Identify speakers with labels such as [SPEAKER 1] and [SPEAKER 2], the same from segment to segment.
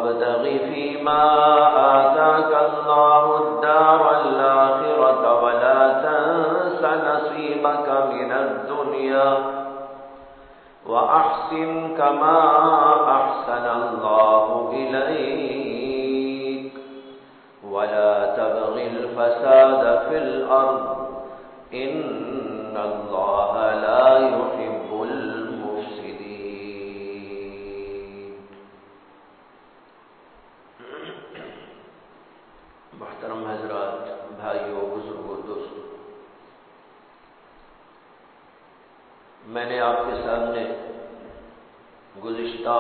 [SPEAKER 1] وابتغ فيما آتاك الله الدار الآخرة ولا تنس نصيبك من الدنيا وأحسن كما أحسن الله إليك ولا تبغ الفساد في الأرض إن الله لا يحب المفسدين. محترم حضرات، بھائیوں، بزرگوں، دوستوں، میں نے آپ کے سامنے گزشتہ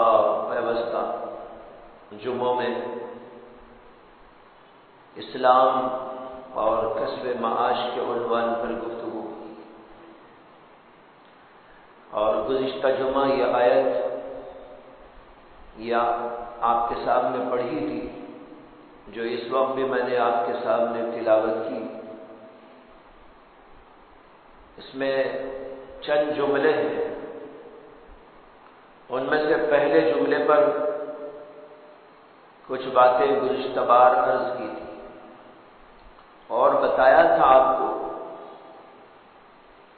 [SPEAKER 1] پیوستہ جمعوں میں اسلام اور کسب معاش کے عنوان پر گفتگو کی، اور گزشتہ جمعہ یہ آیت یا آپ کے سامنے پڑھی تھی جو اس وقت بھی میں نے آپ کے سامنے تلاوت کی. اس میں چند جملے ہیں، ان میں سے پہلے جملے پر کچھ باتیں گزشتہ بار عرض کی تھی اور بتایا تھا آپ کو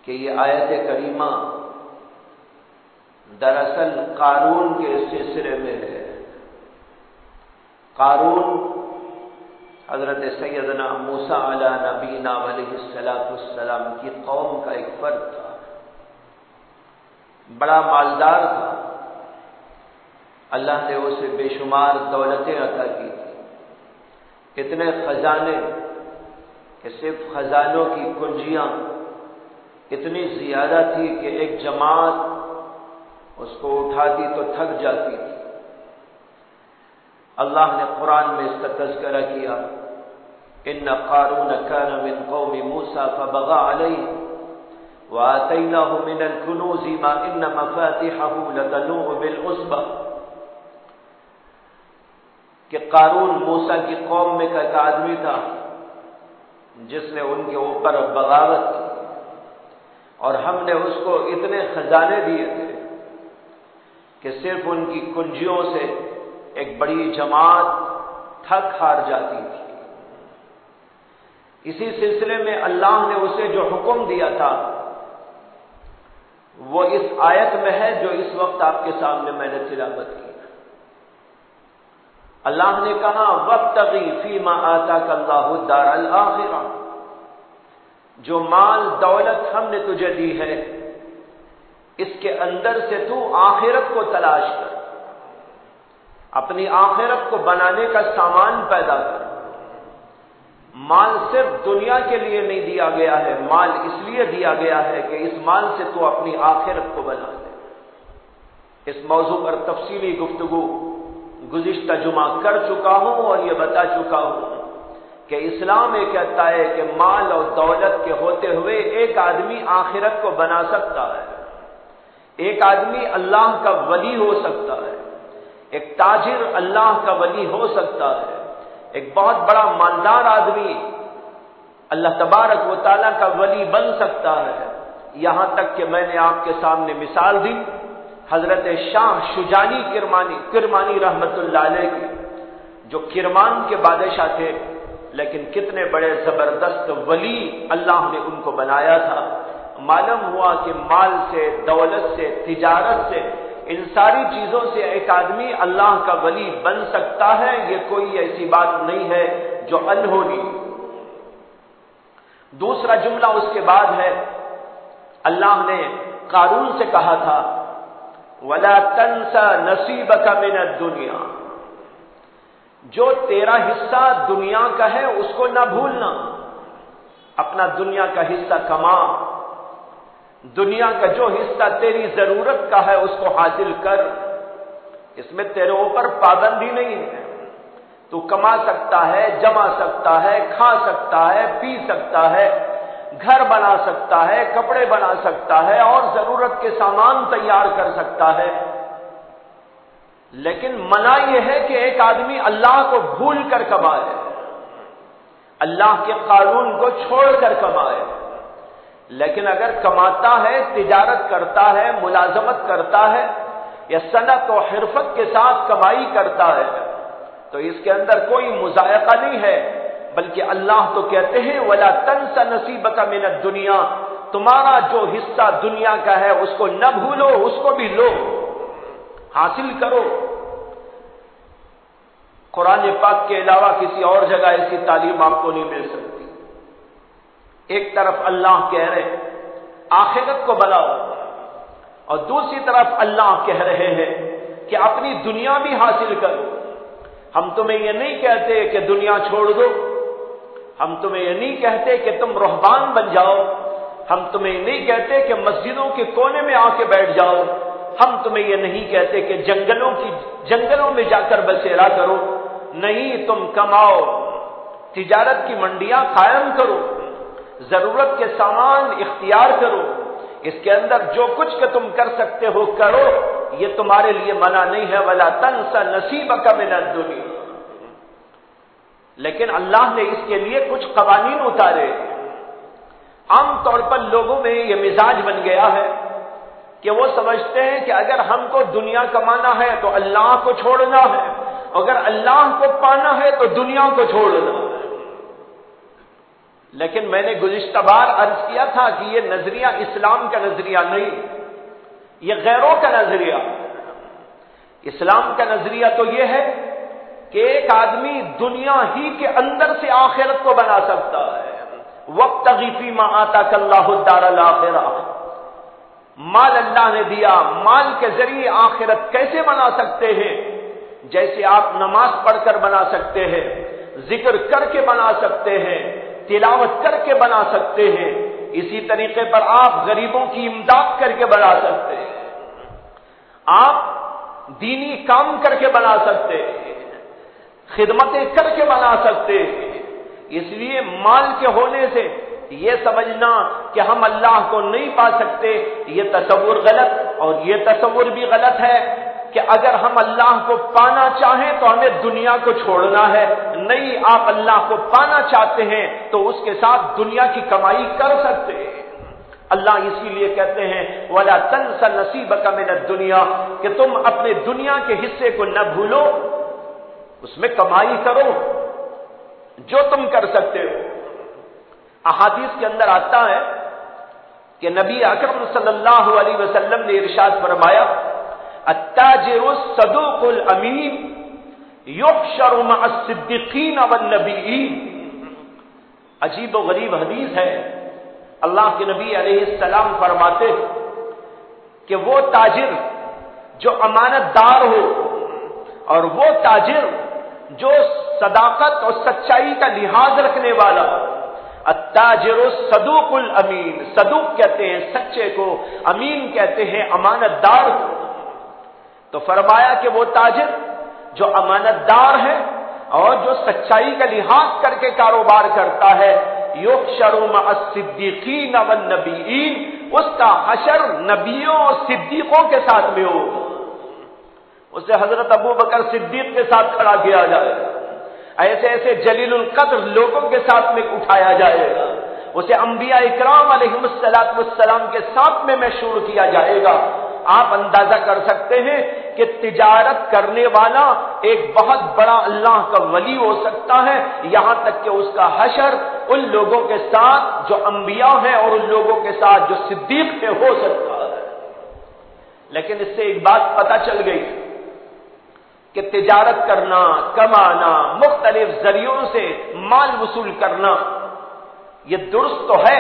[SPEAKER 1] کہ یہ آیت کریمہ دراصل قارون کے سلسلے میں ہے. قارون حضرت سیدنا موسیٰ علیہ نبینا علیہ السلام کی قوم کا ایک فرد تھا، بڑا مالدار تھا. اللہ نے اسے بے شمار دولتیں عطا کی تھی، اتنے خزانے کہ صرف خزانوں کی کنجیاں اتنی زیادہ تھی کہ ایک جماعت اس کو اٹھاتی تو تھک جاتی تھی. اللہ نے قرآن میں اس کا تذکرہ کیا، ان قارون کان من قوم موسیٰ فبغى علیہم وآتیناہ من الکنوز ما ان مفاتحہ لتنوء بالعصبہ، کہ قارون موسیٰ کی قوم میں کا ایک آدمی تھا جس نے ان کے اوپر بغاوت کی، اور ہم نے اس کو اتنے خزانے دیے تھے کہ صرف ان کی کنجیوں سے ایک بڑی جماعت تھک ہار جاتی تھی. اسی سلسلے میں اللہ نے اسے جو حکم دیا تھا وہ اس آیت میں ہے جو اس وقت آپ کے سامنے میں نے تلاوت کی. اللہ نے کہا وابتغی فیما آتاک اللہ الدار الآخرہ، جو مال دولت ہم نے تجھے دی ہے اس کے اندر سے تو آخرت کو تلاش کر، اپنی آخرت کو بنانے کا سامان پیدا کر. مال صرف دنیا کے لیے نہیں دیا گیا ہے، مال اس لیے دیا گیا ہے کہ اس مال سے تو اپنی آخرت کو بنا دے. اس موضوع پر تفصیلی گفتگو گزشتہ جمعہ کر چکا ہوں اور یہ بتا چکا ہوں کہ اسلام یہ کہتا ہے کہ مال اور دولت کے ہوتے ہوئے ایک آدمی آخرت کو بنا سکتا ہے، ایک آدمی اللہ کا ولی ہو سکتا ہے، ایک تاجر اللہ کا ولی ہو سکتا ہے، ایک بہت بڑا مالدار آدمی اللہ تبارک و تعالیٰ کا ولی بن سکتا ہے. یہاں تک کہ میں نے آپ کے سامنے مثال دی حضرت شاہ شجانی کرمانی رحمت اللہ علیہ کی، جو کرمان کے بادشاہ تھے لیکن کتنے بڑے زبردست ولی اللہ نے ان کو بنایا تھا. معلوم ہوا کہ مال سے، دولت سے، تجارت سے، ان ساری چیزوں سے ایک آدمی اللہ کا ولی بن سکتا ہے. یہ کوئی ایسی بات نہیں ہے جو انہونی. دوسرا جملہ اس کے بعد ہے، اللہ نے قارون سے کہا تھا وَلَا تَنْسَ نَصِيبَكَ مِنَ الدُّنْيَا، جو تیرا حصہ دنیا کا ہے اس کو نہ بھولنا. اپنا دنیا کا حصہ کما، دنیا کا جو حصہ تیری ضرورت کا ہے اس کو حاصل کر. اس میں تیرے اوپر پابندی نہیں ہے، تو کما سکتا ہے، جما سکتا ہے، کھا سکتا ہے، پی سکتا ہے، گھر بنا سکتا ہے، کپڑے بنا سکتا ہے اور ضرورت کے سامان تیار کر سکتا ہے. لیکن منع یہ ہے کہ ایک آدمی اللہ کو بھول کر کمائے، اللہ کے قانون کو چھوڑ کر کمائے. لیکن اگر کماتا ہے، تجارت کرتا ہے، ملازمت کرتا ہے یا صنعت و حرفت کے ساتھ کمائی کرتا ہے تو اس کے اندر کوئی مذائقہ نہیں ہے، بلکہ اللہ تو کہتے ہیں وَلَا تَنْسَ نَصِيبَكَ مِنَ الدُّنْيَا، تمہارا جو حصہ دنیا کا ہے اس کو نہ بھولو، اس کو بھی لو، حاصل کرو۔ قرآن پاک کے علاوہ کسی اور جگہ ایسی تعلیم آپ کو نہیں مل سکتی۔ ایک طرف اللہ کہہ رہے آخرت کو بناؤ، اور دوسری طرف اللہ کہہ رہے ہیں کہ اپنی دنیا بھی حاصل کرو۔ ہم تمہیں یہ نہیں کہتے کہ دنیا چھوڑ دو، ہم تمہیں یہ نہیں کہتے کہ تم رہبان بن جاؤ، ہم تمہیں یہ نہیں کہتے کہ مسجدوں کے کونے میں آ کے بیٹھ جاؤ، ہم تمہیں یہ نہیں کہتے کہ جنگلوں میں جا کر بسیرا کرو، نہیں، تم کماؤ، تجارت کی منڈیاں قائم کرو، ضرورت کے سامان اختیار کرو، اس کے اندر جو کچھ کہ تم کر سکتے ہو کرو، یہ تمہارے لیے منع نہیں ہے وَلَا تَنْسَ نَصِيبَكَ مِنَ الدُّنْيَا۔ لیکن اللہ نے اس کے لیے کچھ قوانین اتارے۔ عام طور پر لوگوں میں یہ مزاج بن گیا ہے کہ وہ سمجھتے ہیں کہ اگر ہم کو دنیا کمانا ہے تو اللہ کو چھوڑنا ہے، اگر اللہ کو پانا ہے تو دنیا کو چھوڑنا ہے۔ لیکن میں نے گزشتہ بار عرض کیا تھا کہ یہ نظریہ اسلام کا نظریہ نہیں، یہ غیروں کا نظریہ۔ اسلام کا نظریہ تو یہ ہے کہ ایک آدمی دنیا ہی کے اندر سے آخرت کو بنا سکتا ہے۔ وَابْتَغِ فِيمَا آتَاكَ اللَّهُ الدَّارَ الْآخِرَةَ، مال اللہ نے دیا، مال کے ذریعے آخرت کیسے بنا سکتے ہیں؟ جیسے آپ نماز پڑھ کر بنا سکتے ہیں، ذکر کر کے بنا سکتے ہیں، تلاوت کر کے بنا سکتے ہیں، اسی طریقے پر آپ غریبوں کی امداد کر کے بنا سکتے ہیں، آپ دینی کام کر کے بنا سکتے ہیں، خدمتیں کر کے بنا سکتے ہیں۔ اس لیے مال کے ہونے سے یہ سمجھنا کہ ہم اللہ کو نہیں پا سکتے، یہ تصور غلط، اور یہ تصور بھی غلط ہے کہ اگر ہم اللہ کو پانا چاہیں تو ہمیں دنیا کو چھوڑنا ہے۔ نہیں، آپ اللہ کو پانا چاہتے ہیں تو اس کے ساتھ دنیا کی کمائی کر سکتے ہیں۔ اللہ اسی لیے کہتے ہیں وَلَا تَنْسَ نَصِيبَكَ مِنَ الدُّنْيَا، کہ تم اپنے دنیا کے حصے کو نہ بھولو، اس میں کمائی کرو جو تم کر سکتے ہو۔ احادیث کے اندر آتا ہے کہ نبی اکرم صلی اللہ علیہ وسلم نے ارشاد فرمایا التاجر الصدوق الامین یحشر مع الصدیقین والنبیین۔ عجیب و غریب حدیث ہے۔ اللہ کے نبی علیہ السلام فرماتے کہ وہ تاجر جو امانت دار ہو، اور وہ تاجر جو صداقت اور سچائی کا لحاظ رکھنے والا، التاجر الصدوق الامین، صدوق کہتے ہیں سچے کو، امین کہتے ہیں امانت دار کو۔ تو فرمایا کہ وہ تاجر جو امانت دار ہے اور جو سچائی کا لحاظ کر کے کاروبار کرتا ہے، یحشر مع الصدیقین والنبیین، اس کا حشر نبیوں اور صدیقوں کے ساتھ میں ہوگا۔ اسے حضرت ابو بکر صدیق کے ساتھ کھڑا کیا جائے گا، ایسے ایسے جلیل القدر لوگوں کے ساتھ میں اٹھایا جائے گا، اسے انبیاء اکرام علیہم السلام کے ساتھ میں مشہور کیا جائے گا۔ آپ اندازہ کر سکتے ہیں کہ تجارت کرنے والا ایک بہت بڑا اللہ کا ولی ہو سکتا ہے، یہاں تک کہ اس کا حشر ان لوگوں کے ساتھ جو انبیاء ہیں اور ان لوگوں کے ساتھ جو صدیق ہیں ہو سکتا ہے۔ لیکن اس سے ایک بات پتہ چل گئی کہ تجارت کرنا، کمانا، مختلف ذریعوں سے مال وصول کرنا یہ درست تو ہے،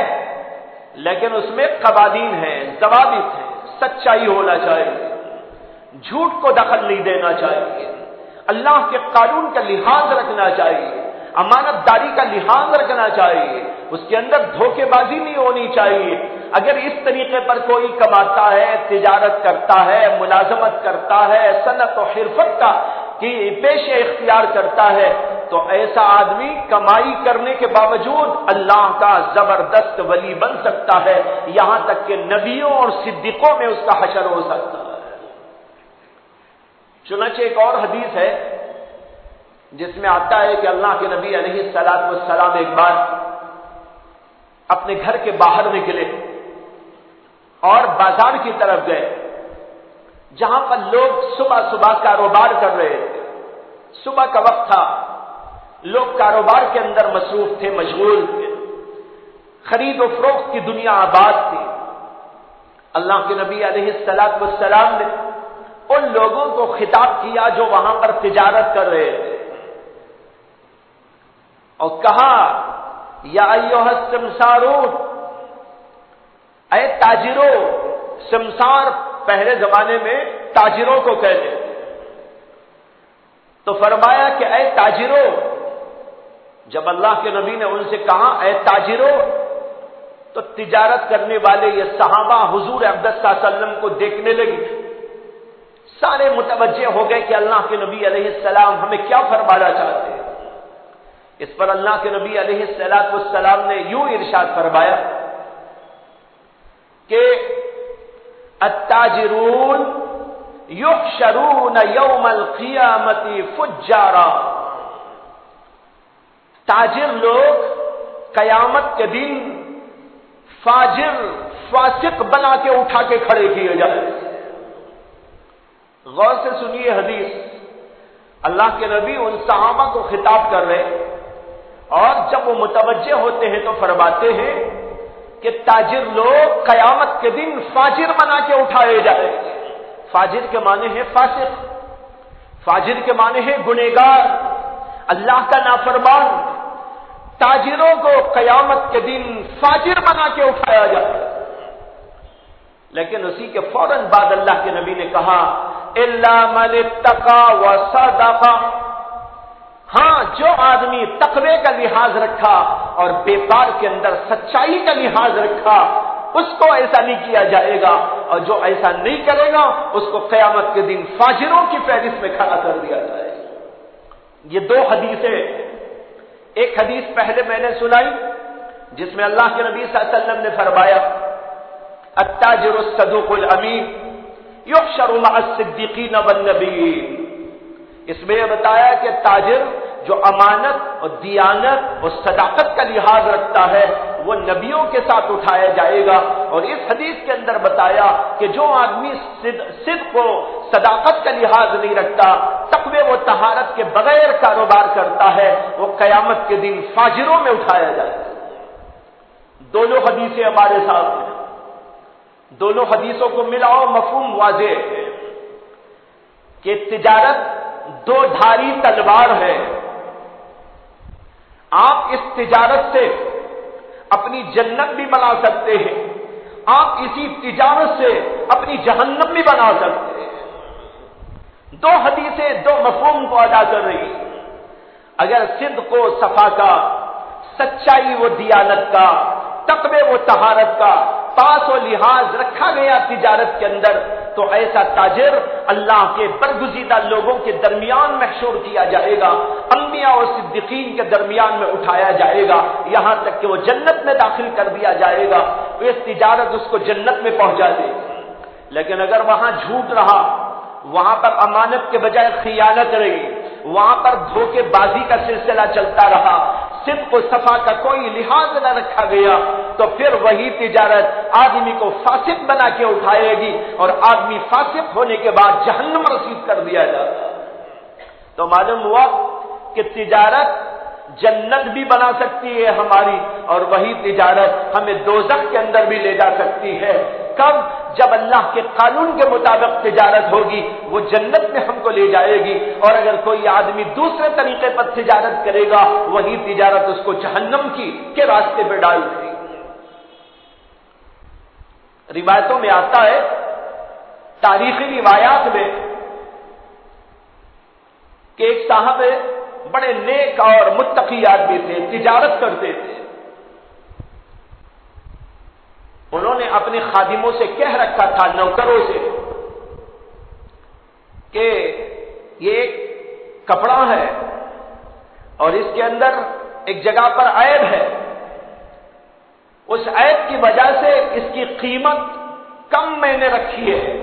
[SPEAKER 1] لیکن اس میں قوانین ہیں، ضوابط ہیں، سچائی ہونا چاہیے، جھوٹ کو دخل نہیں دینا چاہیے، اللہ کے قانون کا لحاظ رکھنا چاہیے، امانت داری کا لحاظ رکھنا چاہیے، اس کے اندر دھوکے بازی نہیں ہونی چاہیے۔ اگر اس طریقے پر کوئی کماتا ہے، تجارت کرتا ہے، ملازمت کرتا ہے، صنعت و حرفت کا کی پیشے اختیار کرتا ہے، تو ایسا آدمی کمائی کرنے کے باوجود اللہ کا زبردست ولی بن سکتا ہے، یہاں تک کہ نبیوں اور صدیقوں میں اس کا حشر ہو سکتا ہے۔ چنانچہ ایک اور حدیث ہے جس میں آتا ہے کہ اللہ کے نبی علیہ السلام ایک بار اپنے گھر کے باہر نکلے اور بازار کی طرف گئے، جہاں پر لوگ صبح صبح کاروبار کر رہے تھے۔ صبح کا وقت تھا، لوگ کاروبار کے اندر مصروف تھے، مشغول تھے، خرید و فروخت کی دنیا آباد تھی۔ اللہ کے نبی علیہ الصلوۃ والسلام نے ان لوگوں کو خطاب کیا جو وہاں پر تجارت کر رہے تھے، اور کہا یا ایھا السمسارون، اے تاجروں۔ سمسار پہلے زمانے میں تاجروں کو کہتے تھے، تو فرمایا کہ اے تاجروں۔ جب اللہ کے نبی نے ان سے کہا اے تاجروں، تو تجارت کرنے والے یہ صحابہ حضور اقدس صلی اللہ علیہ وسلم کو دیکھنے لگے، سارے متوجہ ہو گئے کہ اللہ کے نبی علیہ السلام ہمیں کیا فرمانا چاہتے ہیں۔ اس پر اللہ کے نبی علیہ السلام نے یوں ارشاد فرمایا کہ التاجرون یحشرون یوم القیامت فجارا، تاجر لوگ قیامت کے دن فاجر، فاسق بنا کے اٹھا کے کھڑے کیے جائیں۔ غور سے سنیے حدیث، اللہ کے نبی ان صحابہ کو خطاب کر رہے، اور جب وہ متوجہ ہوتے ہیں تو فرماتے ہیں کہ تاجر لوگ قیامت کے دن فاجر بنا کے اٹھائے جائیں گے۔ فاجر کے معنی ہے فاسق، فاجر کے معنی ہے گنہگار، اللہ کا نافرمان۔ تاجروں کو قیامت کے دن فاجر بنا کے اٹھایا جائے، لیکن اسی کے فوراً بعد اللہ کے نبی نے کہا الا من اتقى وصدق، ہاں جو آدمی تقوی کا لحاظ رکھا اور بیپار کے اندر سچائی کا لحاظ رکھا، اس کو ایسا نہیں کیا جائے گا، اور جو ایسا نہیں کرے گا اس کو قیامت کے دن فاجروں کی فہرست میں کھڑا کر دیا جائے گا۔ یہ دو حدیثیں، ایک حدیث پہلے میں نے سنائی جس میں اللہ کے نبی صلی اللہ علیہ وسلم نے فرمایا التاجر الصدوق الامین یحشر مع الصدیقین والنبیین، اس میں یہ بتایا کہ تاجر جو امانت اور دیانت اور صداقت کا لحاظ رکھتا ہے وہ نبیوں کے ساتھ اٹھایا جائے گا، اور اس حدیث کے اندر بتایا کہ جو آدمی صدق و صداقت کا لحاظ نہیں رکھتا، تقوی و طہارت کے بغیر کاروبار کرتا ہے، وہ قیامت کے دن فاجروں میں اٹھایا جائے گا۔ دونوں حدیثیں ہمارے ساتھ ہیں، دونوں حدیثوں کو ملاؤ، مفہوم واضح ہے کہ تجارت دو دھاری تلوار ہے۔ آپ اس تجارت سے اپنی جنت بھی بنا سکتے ہیں، آپ اسی تجارت سے اپنی جہنم بھی بنا سکتے ہیں۔ دو حدیثیں دو مفہوم کو ادا کر رہی ہیں۔ اگر صدق و صفا کا، سچائی و دیانت کا، تقوی و طہارت کا پاس و لحاظ رکھا گیا تجارت کے اندر، تو ایسا تاجر اللہ کے برگزیدہ لوگوں کے درمیان محشور کیا جائے گا، انبیاء اور صدیقین کے درمیان میں اٹھایا جائے گا، یہاں تک کہ وہ جنت میں داخل کر دیا جائے گا، اس تجارت اس کو جنت میں پہنچا دے گی۔ لیکن اگر وہاں جھوٹ رہا، وہاں پر امانت کے بجائے خیانت رہی، وہاں پر دھوکے بازی کا سلسلہ چلتا رہا، صدق و صفا کا کوئی لحاظ نہ رکھا گیا، تو پھر وہی تجارت آدمی کو فاسق بنا کے اٹھائے گی، اور آدمی فاسق ہونے کے بعد جہنم رسید کر دیا جائے گا۔ تو معلوم ہوا کہ تجارت جنت بھی بنا سکتی ہے ہماری، اور وہی تجارت ہمیں دوزخ کے اندر بھی لے جا سکتی ہے۔ کب؟ جب اللہ کے قانون کے مطابق تجارت ہوگی وہ جنت میں ہم کو لے جائے گی، اور اگر کوئی آدمی دوسرے طریقے پر تجارت کرے گا وہی تجارت اس کو جہنم کے راستے پہ ڈال دے گی۔ روایتوں میں آتا ہے، تاریخی روایات میں، کہ ایک صاحب بڑے نیک اور متقی آدمی تھے، تجارت کرتے تھے۔ انہوں نے اپنے خادموں سے کہہ رکھا تھا، نوکروں سے، کہ یہ ایک کپڑا ہے اور اس کے اندر ایک جگہ پر عیب ہے، اس عیب کی وجہ سے اس کی قیمت کم میں نے رکھی ہے،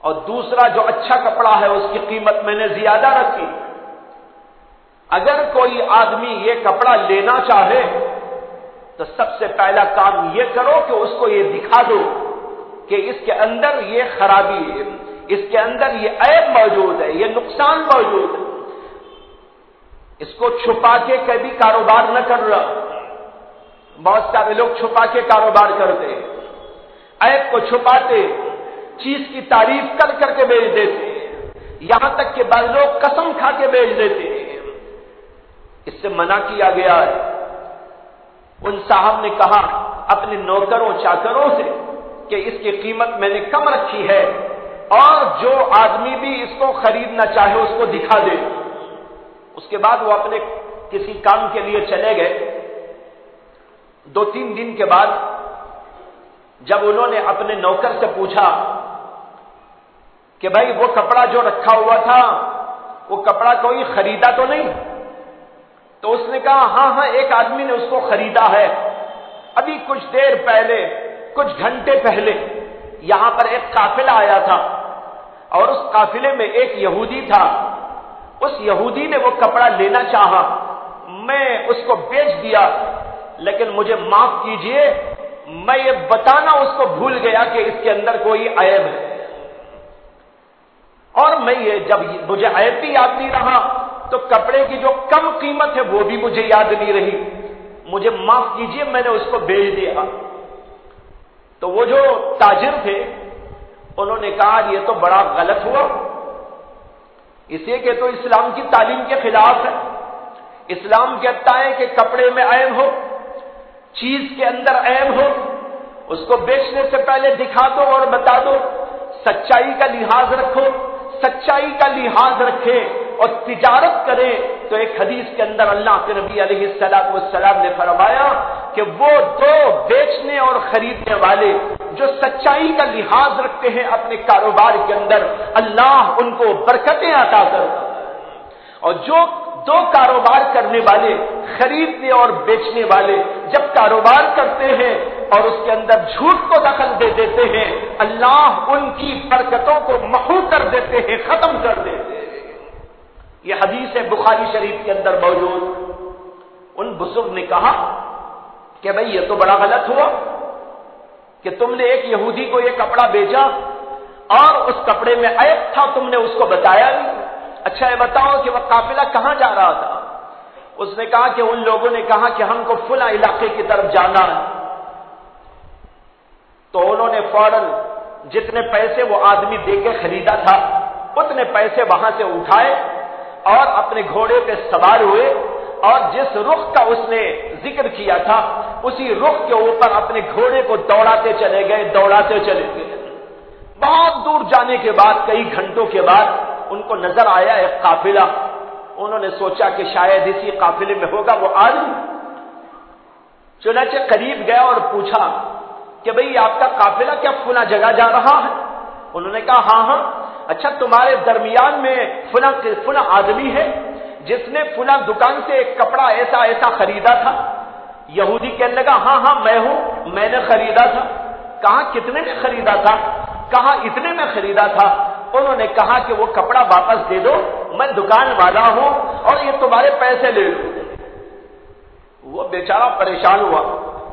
[SPEAKER 1] اور دوسرا جو اچھا کپڑا ہے اس کی قیمت میں نے زیادہ رکھی۔ اگر کوئی آدمی یہ کپڑا لینا چاہے تو سب سے پہلا کام یہ کرو کہ اس کو یہ دکھا دو کہ اس کے اندر یہ خرابی ہے، اس کے اندر یہ عیب موجود ہے، یہ نقصان موجود ہے، اس کو چھپا کے کبھی کاروبار نہ کر رہا۔ بہت سارے لوگ چھپا کے کاروبار کرتے، عیب کو چھپاتے، چیز کی تعریف کر کر کے بیچ دیتے، یہاں تک کہ بعض لوگ قسم کھا کے بیچ دیتے۔ اس سے منع کیا گیا ہے۔ ان صاحب نے کہا اپنے نوکروں چاکروں سے کہ اس کی قیمت میں نے کم رکھی ہے، اور جو آدمی بھی اس کو خریدنا چاہے اس کو دکھا دے۔ اس کے بعد وہ اپنے کسی کام کے لیے چلے گئے۔ 2-3 دن کے بعد جب انہوں نے اپنے نوکر سے پوچھا کہ بھائی وہ کپڑا جو رکھا ہوا تھا وہ کپڑا کوئی خریدا تو نہیں؟ تو اس نے کہا ہاں ایک آدمی نے اس کو خریدا ہے، ابھی کچھ دیر پہلے، کچھ گھنٹے پہلے یہاں پر ایک قافلہ آیا تھا، اور اس قافلے میں ایک یہودی تھا، اس یہودی نے وہ کپڑا لینا چاہا، میں اس کو بیچ دیا، لیکن مجھے معاف کیجئے، میں یہ بتانا اس کو بھول گیا کہ اس کے اندر کوئی عیب ہے، اور میں یہ جب مجھے عیب بھی یاد نہیں رہا تو کپڑے کی جو کم قیمت ہے وہ بھی مجھے یاد نہیں رہی، مجھے معاف کیجئے، میں نے اس کو بیچ دیا۔ تو وہ جو تاجر تھے انہوں نے کہا یہ تو بڑا غلط ہوا، اس لیے کہ تو اسلام کی تعلیم کے خلاف ہے۔ اسلام کہتا ہے کہ کپڑے میں عیب ہو، چیز کے اندر عیب ہو، اس کو بیچنے سے پہلے دکھا دو اور بتا دو، سچائی کا لحاظ رکھو، سچائی کا لحاظ رکھے اور تجارت کرے۔ تو ایک حدیث کے اندر اللہ کے نبی علیہ السلام نے فرمایا کہ وہ دو بیچنے اور خریدنے والے جو سچائی کا لحاظ رکھتے ہیں اپنے کاروبار کے اندر، اللہ ان کو برکتیں عطا کرتا ہے، اور جو دو کاروبار کرنے والے، خریدنے اور بیچنے والے جب کاروبار کرتے ہیں اور اس کے اندر جھوٹ کو دخل دے دیتے ہیں، اللہ ان کی برکتوں کو محو کر دیتے ہیں، ختم کر دیتے ہیں۔ یہ حدیث ہے بخاری شریف کے اندر موجود۔ ان بزرگ نے کہا کہ بھئی یہ تو بڑا غلط ہوا کہ تم نے ایک یہودی کو یہ کپڑا بیچا اور اس کپڑے میں عیب تھا، تم نے اس کو بتایا نہیں۔ اچھا یہ بتاؤ کہ وہ قافلہ کہاں جا رہا تھا؟ اس نے کہا کہ ان لوگوں نے کہا کہ ہم کو فلاں علاقے کی طرف جانا ہے۔ تو انہوں نے فوراً جتنے پیسے وہ آدمی دے کے خریدا تھا اتنے پیسے وہاں سے اٹھائے اور اپنے گھوڑے پہ سوار ہوئے، اور جس رخ کا اس نے ذکر کیا تھا اسی رخ کے اوپر اپنے گھوڑے کو دوڑاتے چلے گئے۔ بہت دور جانے کے بعد، کئی گھنٹوں کے بعد ان کو نظر آیا ایک قافلہ۔ انہوں نے سوچا کہ شاید اسی قافلے میں ہوگا وہ آدمی، چنانچہ قریب گیا اور پوچھا کہ بھئی آپ کا قافلہ کیا فلاں جگہ جا رہا ہے؟ انہوں نے کہا ہاں۔ اچھا تمہارے درمیان میں فلاں آدمی ہے جس نے فلاں دکان سے ایک کپڑا ایسا خریدا تھا؟ یہودی کہنے لگا ہاں میں ہوں، میں نے خریدا تھا۔ کہا کتنے میں خریدا تھا؟ کہا اتنے میں خریدا تھا۔ انہوں نے کہا کہ وہ کپڑا واپس دے دو، میں دکان والا ہوں اور یہ تمہارے پیسے لے لو۔ وہ بیچارہ پریشان ہوا،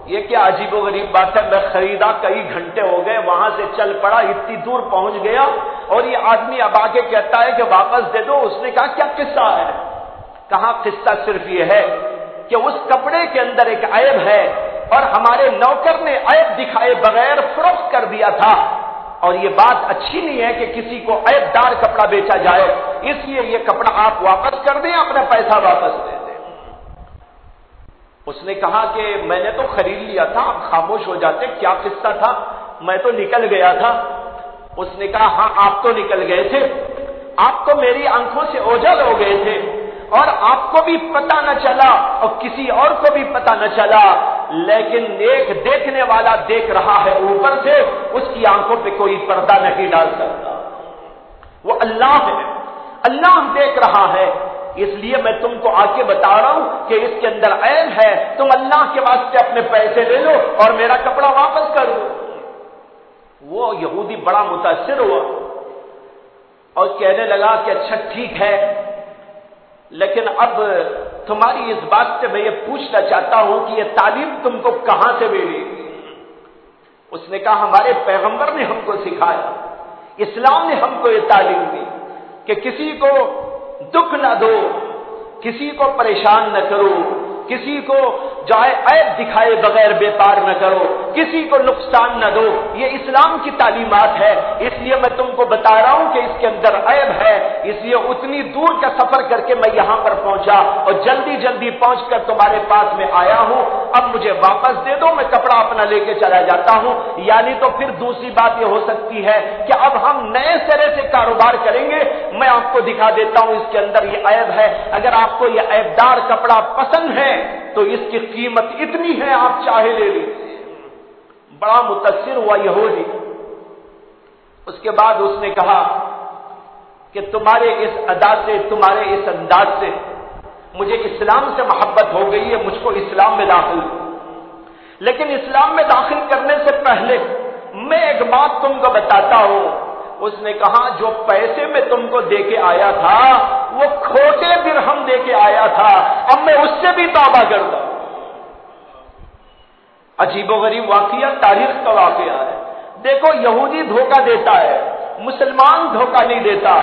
[SPEAKER 1] یہ کیا عجیب و غریب بات ہے، میں خریدا، کئی گھنٹے ہو گئے، وہاں سے چل پڑا، اتنی دور پہنچ گیا اور یہ آدمی اب آگے کہتا ہے کہ واپس دے دو۔ اس نے کہا کیا قصہ ہے؟ کہا قصہ صرف یہ ہے کہ اس کپڑے کے اندر ایک عیب ہے اور ہمارے نوکر نے عیب دکھائے بغیر فروخت کر دیا تھا، اور یہ بات اچھی نہیں ہے کہ کسی کو عیب دار کپڑا بیچا جائے، اس لیے یہ کپڑا آپ واپس کر دیں، اپنا پیسہ واپس دے دیں۔ اس نے کہا کہ میں نے تو خرید لیا تھا، آپ خاموش ہو جاتے، کیا قصہ تھا؟ میں تو نکل گیا تھا۔ اس نے کہا ہاں آپ تو نکل گئے تھے، آپ تو میری آنکھوں سے اوجھل ہو گئے تھے، اور آپ کو بھی پتہ نہ چلا اور کسی اور کو بھی پتہ نہ چلا، لیکن ایک دیکھنے والا دیکھ رہا ہے اوپر سے، اس کی آنکھوں پہ کوئی پردہ نہیں ڈال سکتا، وہ اللہ ہے، اللہ دیکھ رہا ہے۔ اس لیے میں تم کو آ کے بتا رہا ہوں کہ اس کے اندر عیب ہے، تم اللہ کے واسطے اپنے پیسے لے لو اور میرا کپڑا واپس کر دو۔ وہ یہودی بڑا متاثر ہوا اور کہنے لگا کہ اچھا ٹھیک ہے، لیکن اب تمہاری اس بات سے میں یہ پوچھنا چاہتا ہوں کہ یہ تعلیم تم کو کہاں سے ملی؟ اس نے کہا ہمارے پیغمبر نے ہم کو سکھایا، اسلام نے ہم کو یہ تعلیم دی کہ کسی کو دکھ نہ دو، کسی کو پریشان نہ کرو، کسی کو جو ہے عیب دکھائے بغیر بے پار نہ کرو، کسی کو نقصان نہ دو. یہ اسلام کی تعلیمات ہے. اس لیے میں تم کو بتا رہا ہوں کہ اس کے اندر عیب ہے، اس لیے اتنی دور کا سفر کر کے میں یہاں پر پہنچا اور جلدی جلدی پہنچ کر تمہارے پاس میں آیا ہوں. اب مجھے واپس دے دو، میں کپڑا اپنا لے کے چلا جاتا ہوں. یعنی تو پھر دوسری بات یہ ہو سکتی ہے کہ اب ہم نئے سرے سے کاروبار کریں گے. میں آپ کو دکھا دیتا ہوں اس کے اندر یہ عیب ہے. اگر آپ کو یہ عیبدار کپڑا پسند ہے تو اس کی قیمت اتنی ہے، آپ چاہے لے لیجیے. بڑا متاثر ہوا یہودی. اس کے بعد اس نے کہا کہ تمہارے اس ادا سے، تمہارے اس انداز سے مجھے اسلام سے محبت ہو گئی ہے، مجھ کو اسلام میں داخل. لیکن اسلام میں داخل کرنے سے پہلے میں ایک بات تم کو بتاتا ہوں. اس نے کہا جو پیسے میں تم کو دے کے آیا تھا وہ کھوٹے درہم دے کے آیا تھا، اب میں اس سے بھی توبہ کرتا ہوں. عجیب و غریب واقعہ، تاریخ کا واقعہ ہے. دیکھو یہودی دھوکہ دیتا ہے، مسلمان دھوکہ نہیں دیتا.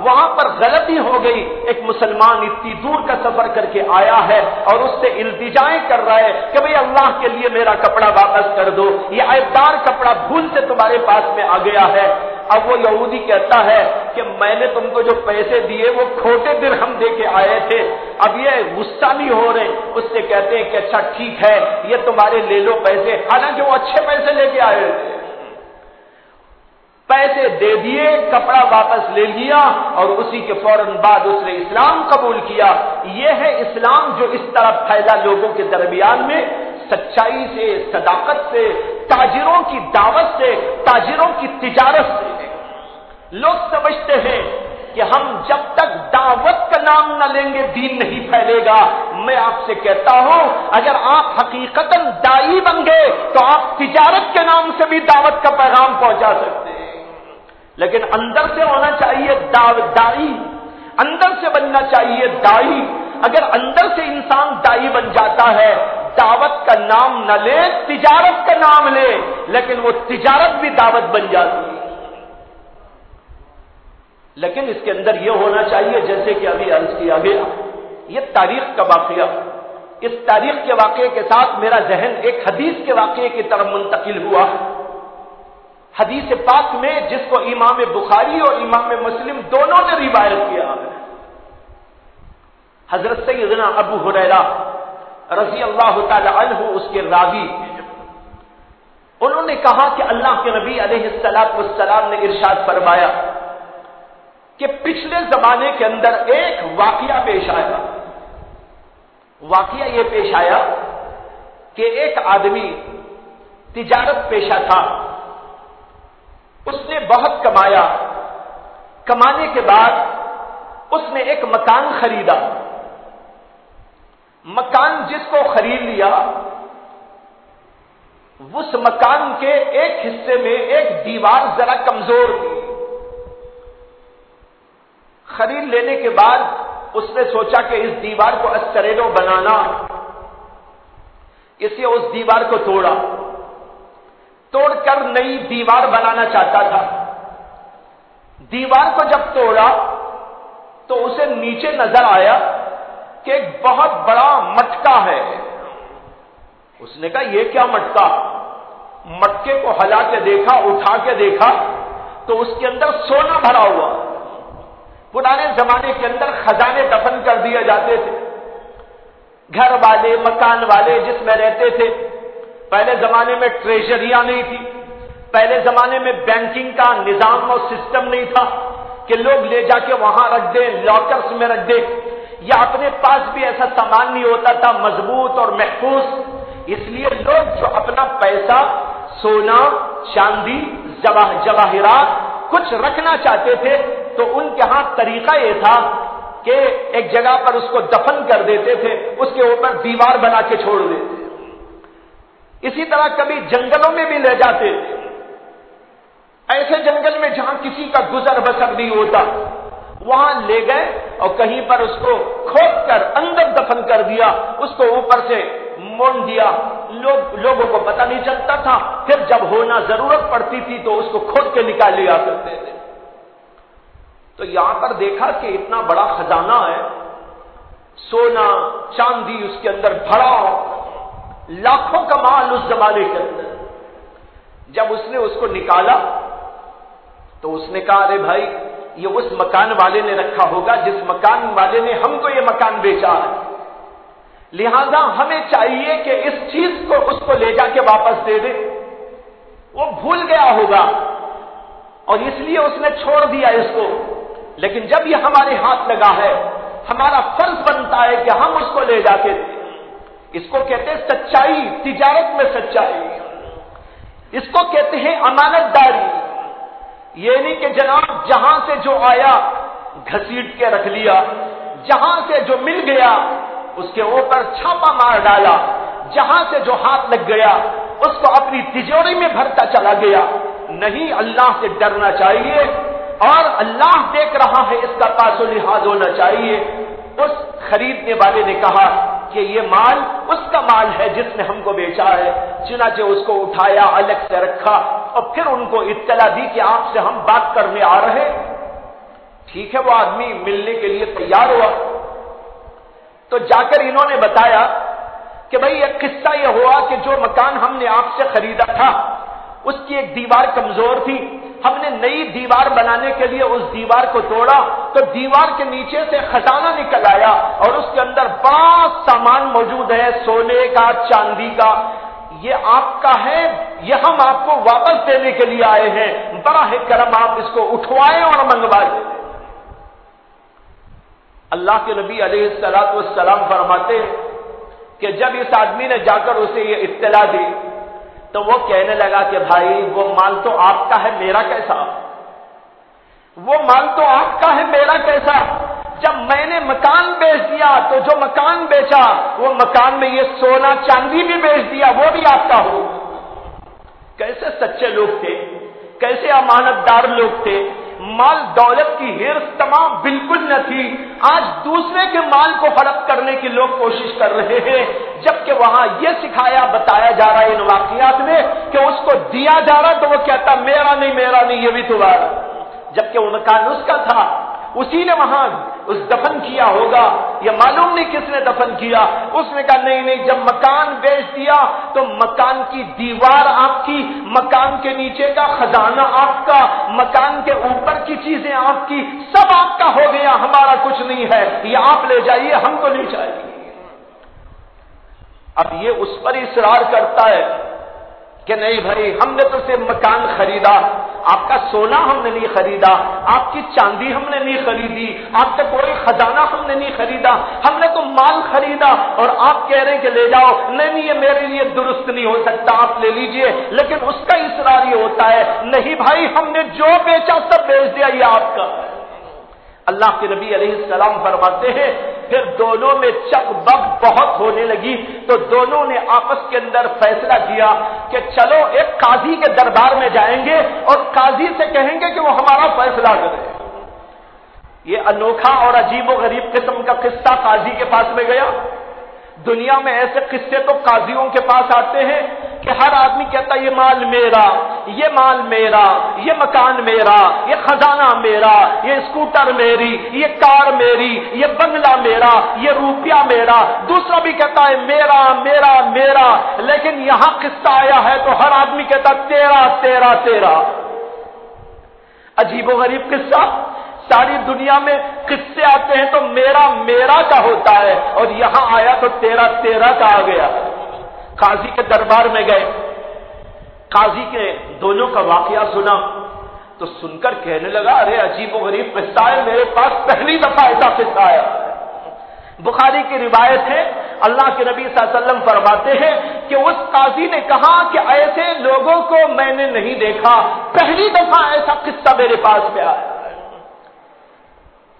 [SPEAKER 1] وہاں پر غلطی ہو گئی. ایک مسلمان اتنی دور کا سفر کر کے آیا ہے اور اس سے التجائیں کر رہا ہے کہ بھئی اللہ کے لیے میرا کپڑا واپس کر دو، یہ عیبدار کپڑا بھول سے تمہارے پاس میں آ گیا ہے. اب وہ یہودی کہتا ہے کہ میں نے تم کو جو پیسے دیے وہ کھوٹے درہم دے کے آئے تھے. اب یہ غصہ نہیں ہو رہے. اس سے کہتے ہیں کہ اچھا ٹھیک ہے، یہ تمہارے لے لو پیسے. حالانکہ وہ اچھے پیسے لے کے آئے تھے. پیسے دے دیے، کپڑا واپس لے لیا اور اسی کے فوراً بعد اس نے اسلام قبول کیا. یہ ہے اسلام جو اس طرح پھیلا لوگوں کے درمیان میں، سچائی سے، صداقت سے، تاجروں کی دعوت سے، تاجروں کی تجارت سے. لوگ سمجھتے ہیں کہ ہم جب تک دعوت کا نام نہ لیں گے دین نہیں پھیلے گا. میں آپ سے کہتا ہوں اگر آپ حقیقتاً داعی بن گئے تو آپ تجارت کے نام سے بھی دعوت کا پیغام پہنچا سکتے ہیں. لیکن اندر سے ہونا چاہیے داعی، اندر سے بننا چاہیے داعی. اگر اندر سے انسان داعی بن جاتا ہے، دعوت کا نام نہ لے، تجارت کا نام لے، لیکن وہ تجارت بھی دعوت بن جاتی ہے. لیکن اس کے اندر یہ ہونا چاہیے جیسے کہ ابھی عرض کیا گیا، یہ تاریخ کا واقعہ. اس تاریخ کے واقعے کے ساتھ میرا ذہن ایک حدیث کے واقعے کی طرف منتقل ہوا. حدیث پاک میں جس کو امام بخاری اور امام مسلم دونوں نے روایت کیا ہے، حضرت سیدنا ابو ہریرہ رضی اللہ تعالی عنہ اس کے راوی، انہوں نے کہا کہ اللہ کے نبی علیہ السلام نے ارشاد فرمایا کہ پچھلے زمانے کے اندر ایک واقعہ پیش آیا. واقعہ یہ پیش آیا کہ ایک آدمی تجارت پیشہ تھا. اس نے بہت کمایا. کمانے کے بعد اس نے ایک مکان خریدا. مکان جس کو خرید لیا، اس مکان کے ایک حصے میں ایک دیوار ذرا کمزور تھی. خرید لینے کے بعد اس نے سوچا کہ اس دیوار کو استرینو بنانا، اس لیے اس دیوار کو توڑ کر نئی دیوار بنانا چاہتا تھا. دیوار کو جب توڑا تو اسے نیچے نظر آیا کہ ایک بہت بڑا مٹکا ہے. اس نے کہا یہ کیا مٹکا؟ مٹکے کو ہلا کے دیکھا، اٹھا کے دیکھا تو اس کے اندر سونا بھرا ہوا. پرانے زمانے کے اندر خزانے دفن کر دیے جاتے تھے. گھر والے، مکان والے جس میں رہتے تھے، پہلے زمانے میں ٹریجریاں نہیں تھی، پہلے زمانے میں بینکنگ کا نظام اور سسٹم نہیں تھا کہ لوگ لے جا کے وہاں رکھ دیں، لاکرز میں رکھ دیں، یا اپنے پاس بھی ایسا سامان نہیں ہوتا تھا مضبوط اور محفوظ. اس لیے لوگ جو اپنا پیسہ، سونا، چاندی، جواہرات کچھ رکھنا چاہتے تھے تو ان کے ہاں طریقہ یہ تھا کہ ایک جگہ پر اس کو دفن کر دیتے تھے، اس کے اوپر دیوار بنا کے چھوڑ دیتے. اسی طرح کبھی جنگلوں میں بھی لے جاتے تھے. ایسے جنگل میں جہاں کسی کا گزر بسر نہیں ہوتا، وہاں لے گئے اور کہیں پر اس کو کھود کر اندر دفن کر دیا، اس کو اوپر سے مون دیا. لوگوں کو پتہ نہیں چلتا تھا. پھر جب ہونا ضرورت پڑتی تھی تو اس کو کھود کے نکال لیا کرتے تھے. تو یہاں پر دیکھا کہ اتنا بڑا خزانہ ہے، سونا چاندی اس کے اندر بھرا، لاکھوں کا مال اس زمانے کے اندر۔ جب اس نے اس کو نکالا تو اس نے کہا ارے بھائی یہ اس مکان والے نے رکھا ہوگا جس مکان والے نے ہم کو یہ مکان بیچا ہے، لہذا ہمیں چاہیے کہ اس چیز کو اس کو لے جا کے واپس دے دے۔ وہ بھول گیا ہوگا اور اس لیے اس نے چھوڑ دیا اس کو، لیکن جب یہ ہمارے ہاتھ لگا ہے ہمارا فرض بنتا ہے کہ ہم اس کو لے جا کے دیں۔ اس کو کہتے ہیں سچائی، تجارت میں سچائی، اس کو کہتے ہیں امانت داری۔ یہ نہیں کہ جناب جہاں سے جو آیا گھسیٹ کے رکھ لیا، جہاں سے جو مل گیا اس کے اوپر چھاپا مار ڈالا، جہاں سے جو ہاتھ لگ گیا اس کو اپنی تجوری میں بھرتا چلا گیا۔ نہیں، اللہ سے ڈرنا چاہیے اور اللہ دیکھ رہا ہے، اس کا پاس و لحاظ ہونا چاہیے۔ اس خریدنے والے نے کہا کہ یہ مال اس کا مال ہے جس نے ہم کو بیچا ہے، چنانچہ اس کو اٹھایا، الگ سے رکھا اور پھر ان کو اطلاع دی کہ آپ سے ہم بات کرنے آ رہے۔ ٹھیک ہے، وہ آدمی ملنے کے لیے تیار ہوا تو جا کر انہوں نے بتایا کہ بھائی ایک قصہ یہ ہوا کہ جو مکان ہم نے آپ سے خریدا تھا اس کی ایک دیوار کمزور تھی، ہم نے نئی دیوار بنانے کے لیے اس دیوار کو توڑا تو دیوار کے نیچے سے خزانہ نکل آیا اور اس کے اندر بڑا سامان موجود ہے، سونے کا، چاندی کا۔ یہ آپ کا ہے، یہ ہم آپ کو واپس دینے کے لیے آئے ہیں، براہ کرم آپ اس کو اٹھوائیں اور منگوائیں۔ اللہ کے نبی علیہ الصلوۃ والسلام فرماتے کہ جب اس آدمی نے جا کر اسے یہ اطلاع دی تو وہ کہنے لگا کہ بھائی وہ مال تو آپ کا ہے، میرا کیسا؟ وہ مال تو آپ کا ہے، میرا کیسا؟ جب میں نے مکان بیچ دیا تو جو مکان بیچا وہ مکان میں یہ سونا چاندی بھی بیچ دیا، وہ بھی آپ کا ہو۔ کیسے سچے لوگ تھے، کیسے امانت دار لوگ تھے، مال دولت کی ہرس تمام بالکل نہ تھی۔ آج دوسرے کے مال کو ہڑپ کرنے کی لوگ کوشش کر رہے ہیں، جبکہ وہاں یہ سکھایا بتایا جا رہا ہے ان واقعات میں کہ اس کو دیا جا رہا تو وہ کہتا میرا نہیں میرا نہیں، یہ بھی تمہارا، جبکہ وہ مکان اس کا تھا، اسی نے وہاں اس دفن کیا ہوگا، یہ معلوم نہیں کس نے دفن کیا۔ اس نے کہا نہیں نہیں، جب مکان بیچ دیا تو مکان کی دیوار آپ کی، مکان کے نیچے کا خزانہ آپ کا، مکان کے اوپر کی چیزیں آپ کی، سب آپ کا ہو گیا، ہمارا کچھ نہیں ہے، یہ آپ لے جائیے، ہم کو نہیں چاہیے۔ اب یہ اس پر اصرار کرتا ہے کہ نہیں بھائی ہم نے تو صرف مکان خریدا، آپ کا سونا ہم نے نہیں خریدا، آپ کی چاندی ہم نے نہیں خریدی، آپ کا کوئی خزانہ ہم نے نہیں خریدا، ہم نے تو مال خریدا اور آپ کہہ رہے ہیں کہ لے جاؤ۔ نہیں یہ میرے لیے درست نہیں ہو سکتا، آپ لے لیجئے، لیکن اس کا اصرار یہ ہوتا ہے نہیں بھائی ہم نے جو بیچا سب بیچ دیا، یہ آپ کا۔ اللہ کے نبی علیہ السلام فرماتے ہیں پھر دونوں میں چک بک بہت ہونے لگی تو دونوں نے آپس کے اندر فیصلہ کیا کہ چلو ایک قاضی کے دربار میں جائیں گے اور قاضی سے کہیں گے کہ وہ ہمارا فیصلہ کرے۔ یہ انوکھا اور عجیب و غریب قسم کا قصہ قاضی کے پاس میں گیا۔ دنیا میں ایسے قصے تو قاضیوں کے پاس آتے ہیں کہ ہر آدمی کہتا ہے یہ مال میرا، یہ مال میرا، یہ مکان میرا، یہ خزانہ میرا، یہ اسکوٹر میری، یہ کار میری، یہ بنگلہ میرا، یہ روپیہ میرا، دوسرا بھی کہتا ہے میرا میرا میرا، لیکن یہاں قصہ آیا ہے تو ہر آدمی کہتا تیرا تیرا تیرا۔ عجیب و غریب قصہ، ساری دنیا میں قصے آتے ہیں تو میرا میرا کا ہوتا ہے اور یہاں آیا تو تیرا تیرا کا آ گیا۔ قاضی کے دربار میں گئے، قاضی کے دونوں کا واقعہ سنا تو سن کر کہنے لگا ارے عجیب و غریب قصہ ہے، میرے پاس پہلی دفعہ ایسا قصہ آیا۔ بخاری کی روایت ہے اللہ کے نبی صلی اللہ علیہ وسلم فرماتے ہیں کہ اس قاضی نے کہا کہ ایسے لوگوں کو میں نے نہیں دیکھا، پہلی دفعہ ایسا قصہ میرے پاس میں آیا۔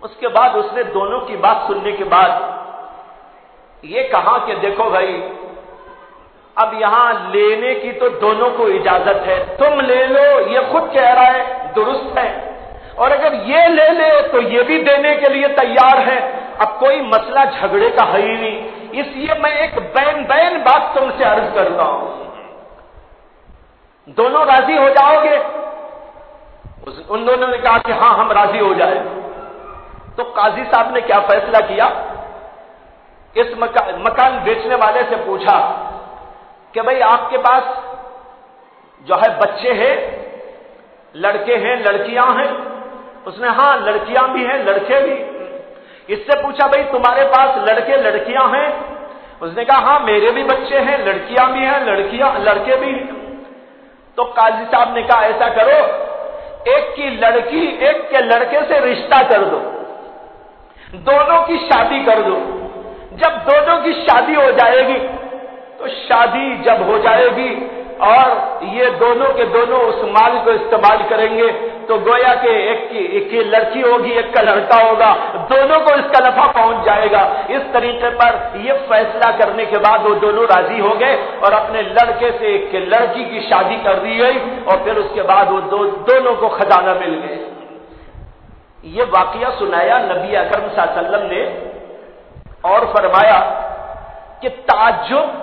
[SPEAKER 1] اس کے بعد اس نے دونوں کی بات سننے کے بعد یہ کہا کہ دیکھو بھائی اب یہاں لینے کی تو دونوں کو اجازت ہے، تم لے لو، یہ خود کہہ رہا ہے درست ہے، اور اگر یہ لے لے تو یہ بھی دینے کے لیے تیار ہے، اب کوئی مسئلہ جھگڑے کا ہے ہی نہیں، اس لیے میں ایک بین بات تم سے عرض کرتا ہوں، دونوں راضی ہو جاؤ گے؟ ان دونوں نے کہا کہ ہاں ہم راضی ہو جائیں۔ تو قاضی صاحب نے کیا فیصلہ کیا؟ اس مکان بیچنے والے سے پوچھا کہ بھئی آپ کے پاس جو ہے بچے ہیں، لڑکے ہیں، لڑکیاں ہیں؟ اس نے ہاں لڑکیاں بھی ہیں لڑکے بھی۔ اس سے پوچھا بھئی تمہارے پاس لڑکے لڑکیاں ہیں؟ اس نے کہا ہاں میرے بھی بچے ہیں، لڑکیاں بھی ہیں لڑکے بھی ہیں۔ تو قاضی صاحب نے کہا ایسا کرو، ایک کی لڑکی ایک کے لڑکے سے رشتہ کر دو، دونوں کی شادی کر دو۔ جب دونوں کی شادی ہو جائے گی تو شادی جب ہو جائے گی اور یہ دونوں کے دونوں اس مال کو استعمال کریں گے تو گویا کہ ایک کی لڑکی ہوگی ایک کا لڑکا ہوگا، دونوں کو اس کا نفع پہنچ جائے گا۔ اس طریقے پر یہ فیصلہ کرنے کے بعد وہ دونوں راضی ہو گئے اور اپنے لڑکے سے ایک کے لڑکی کی شادی کر دی گئی اور پھر اس کے بعد وہ دونوں کو خزانہ مل گئے۔ یہ واقعہ سنایا نبی اکرم صلی اللہ علیہ وسلم نے اور فرمایا کہ تعجب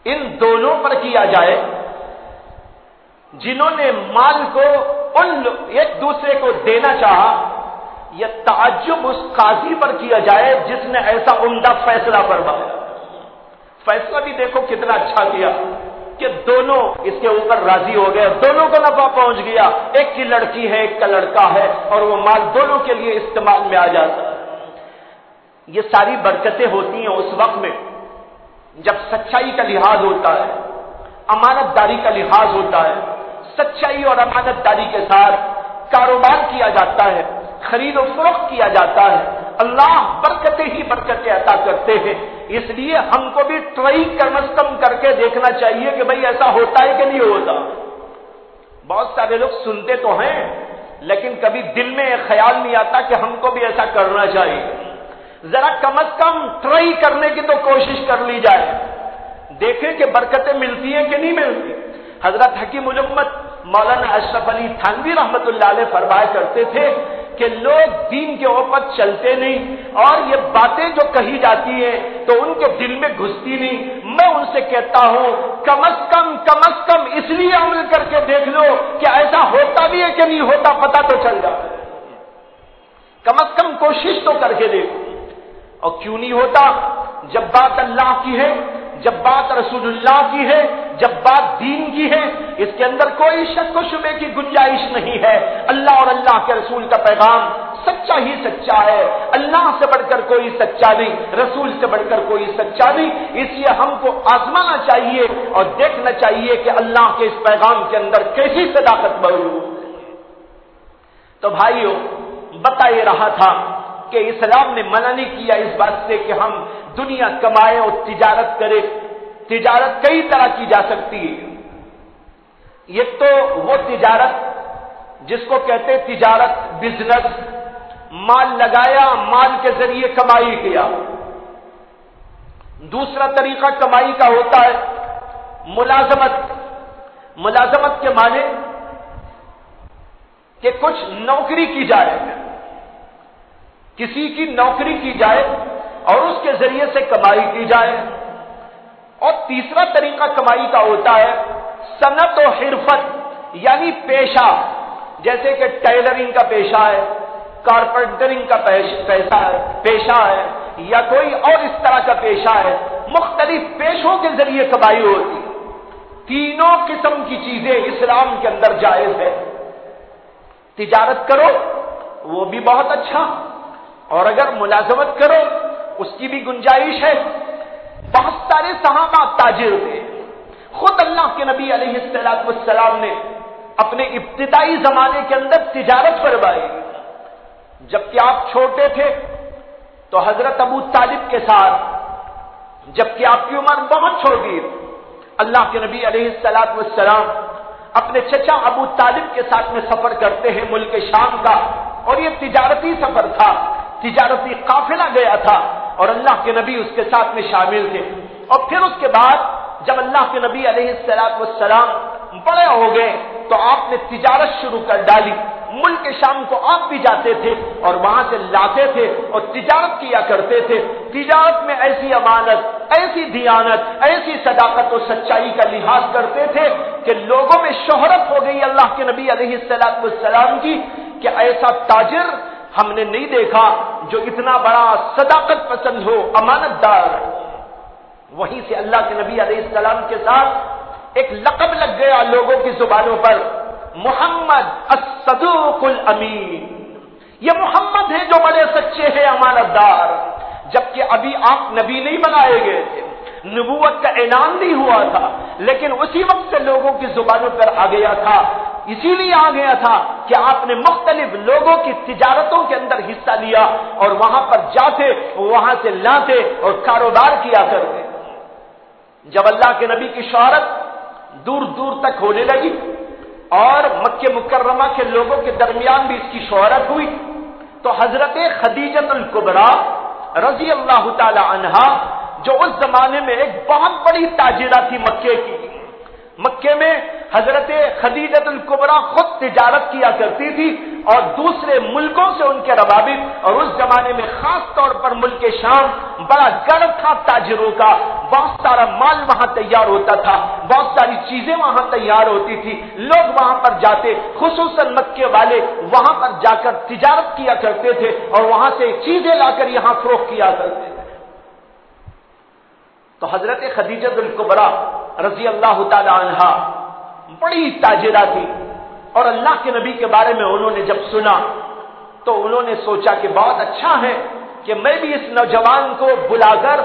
[SPEAKER 1] ان دونوں پر کیا جائے جنہوں نے مال کو ایک دوسرے کو دینا چاہا، یہ تعجب اس قاضی پر کیا جائے جس نے ایسا عمدہ فیصلہ فرمایا۔ فیصلہ بھی دیکھو کتنا اچھا کیا کہ دونوں اس کے اوپر راضی ہو گئے، دونوں کو نفع پہنچ گیا، ایک کی لڑکی ہے ایک کا لڑکا ہے اور وہ مال دونوں کے لیے استعمال میں آ جاتا ہے۔ یہ ساری برکتیں ہوتی ہیں اس وقت میں جب سچائی کا لحاظ ہوتا ہے، امانت داری کا لحاظ ہوتا ہے، سچائی اور امانت داری کے ساتھ کاروبار کیا جاتا ہے، خرید و فروخت کیا جاتا ہے، اللہ برکتیں ہی برکتیں عطا کرتے ہیں۔ اس لیے ہم کو بھی ٹرائی کم از کم کر کے دیکھنا چاہیے کہ بھئی ایسا ہوتا ہے کہ نہیں ہوتا۔ بہت سارے لوگ سنتے تو ہیں لیکن کبھی دل میں خیال نہیں آتا کہ ہم کو بھی ایسا کرنا چاہیے۔ ذرا کم از کم ٹرائی کرنے کی تو کوشش کر لی جائے، دیکھیں کہ برکتیں ملتی ہیں کہ نہیں ملتی۔ حضرت حکیم الامت مولانا اشرف علی تھانوی رحمت اللہ علیہ فرمایا کرتے تھے کہ لوگ دین کے اوپر چلتے نہیں اور یہ باتیں جو کہی جاتی ہیں تو ان کے دل میں گھستی نہیں۔ میں ان سے کہتا ہوں کم از کم اس لیے عمل کر کے دیکھ لو کہ ایسا ہوتا بھی ہے کہ نہیں ہوتا، پتہ تو چل جاتا ہے۔ کم از کم کوشش تو کر کے دیکھو۔ اور کیوں نہیں ہوتا؟ جب بات اللہ کی ہے، جب بات رسول اللہ کی ہے، جب بات دین کی ہے، اس کے اندر کوئی شک و شبے کی گنجائش نہیں ہے۔ اللہ اور اللہ کے رسول کا پیغام سچا ہی سچا ہے، اللہ سے بڑھ کر کوئی سچا نہیں، رسول سے بڑھ کر کوئی سچا نہیں۔ اس لیے ہم کو آزمانا چاہیے اور دیکھنا چاہیے کہ اللہ کے اس پیغام کے اندر کیسی صداقت موجود ہے۔ تو بھائیو، بتا یہ رہا تھا کہ اسلام نے منع نہیں کیا اس بات سے کہ ہم دنیا کمائیں اور تجارت کریں۔ تجارت کئی طرح کی جا سکتی ہے۔ یہ تو وہ تجارت جس کو کہتے ہیں تجارت، بزنس، مال لگایا، مال کے ذریعے کمائی کیا۔ دوسرا طریقہ کمائی کا ہوتا ہے ملازمت۔ ملازمت کے معنی کہ کچھ نوکری کی جائے، کسی کی نوکری کی جائے اور اس کے ذریعے سے کمائی کی جائے۔ اور تیسرا طریقہ کمائی کا ہوتا ہے صنعت و حرفت، یعنی پیشہ، جیسے کہ ٹیلرنگ کا پیشہ ہے، کارپینٹرنگ کا پیشہ ہے یا کوئی اور اس طرح کا پیشہ ہے۔ مختلف پیشوں کے ذریعے کمائی ہوتی ہے۔ تینوں قسم کی چیزیں اسلام کے اندر جائز ہے۔ تجارت کرو وہ بھی بہت اچھا، اور اگر ملازمت کرو اس کی بھی گنجائش ہے۔ بہت سارے صحابہ تاجر تھے، خود اللہ کے نبی علیہ السلام نے اپنے ابتدائی زمانے کے اندر تجارت فرمائی۔ جبکہ آپ چھوٹے تھے تو حضرت ابو طالب کے ساتھ، جبکہ آپ کی عمر بہت چھوٹی تھی، اللہ کے نبی علیہ السلام اپنے چچا ابو طالب کے ساتھ میں سفر کرتے ہیں ملک شام کا، اور یہ تجارتی سفر تھا، تجارتی قافلہ گیا تھا اور اللہ کے نبی اس کے ساتھ میں شامل تھے۔ اور پھر اس کے بعد جب اللہ کے نبی علیہ السلام بڑے ہو گئے تو آپ نے تجارت شروع کر ڈالی۔ ملک شام کو آپ بھی جاتے تھے اور وہاں سے لاتے تھے اور تجارت کیا کرتے تھے۔ تجارت میں ایسی امانت، ایسی دیانت، ایسی صداقت و سچائی کا لحاظ کرتے تھے کہ لوگوں میں شہرت ہو گئی اللہ کے نبی علیہ السلام کی کہ ایسا تاجر ہم نے نہیں دیکھا جو اتنا بڑا صداقت پسند ہو، امانت دار ہو۔ وہیں سے اللہ کے نبی علیہ السلام کے ساتھ ایک لقب لگ گیا لوگوں کی زبانوں پر، محمد الصدوق الامین۔ یہ محمد ہیں جو بڑے سچے ہیں، امانت دار، جبکہ ابھی آپ نبی نہیں بنائے گئے تھے، نبوت کا اعلان نہیں ہوا تھا، لیکن اسی وقت سے لوگوں کی زبانوں پر آ گیا تھا۔ اسی لیے آ گیا تھا کہ آپ نے مختلف لوگوں کی تجارتوں کے اندر حصہ لیا اور وہاں پر جاتے، وہاں سے لاتے اور کاروبار کیا کرتے۔ جب اللہ کے نبی کی شہرت دور دور تک ہونے لگی اور مکہ مکرمہ کے لوگوں کے درمیان بھی اس کی شہرت ہوئی، تو حضرت خدیجہ الکبریٰ رضی اللہ تعالی عنہا، جو اس زمانے میں ایک بہت بڑی تاجرہ تھی مکے کی، مکے میں حضرت خدیجہ الکبریٰ خود تجارت کیا کرتی تھی اور دوسرے ملکوں سے ان کے روابط، اور اس زمانے میں خاص طور پر ملک شام بڑا گڑھ تھا تاجروں کا، بہت سارا مال وہاں تیار ہوتا تھا، بہت ساری چیزیں وہاں تیار ہوتی تھی، لوگ وہاں پر جاتے، خصوصاً مکے والے وہاں پر جا کر تجارت کیا کرتے تھے اور وہاں سے چیزیں لا کر یہاں فروخت کیا کرتے تھے۔ تو حضرت خدیجہ الکبریٰ رضی اللہ تعالی عنہا بڑی تاجرہ تھی، اور اللہ کے نبی کے بارے میں انہوں نے جب سنا تو انہوں نے سوچا کہ بہت اچھا ہے کہ میں بھی اس نوجوان کو بلا کر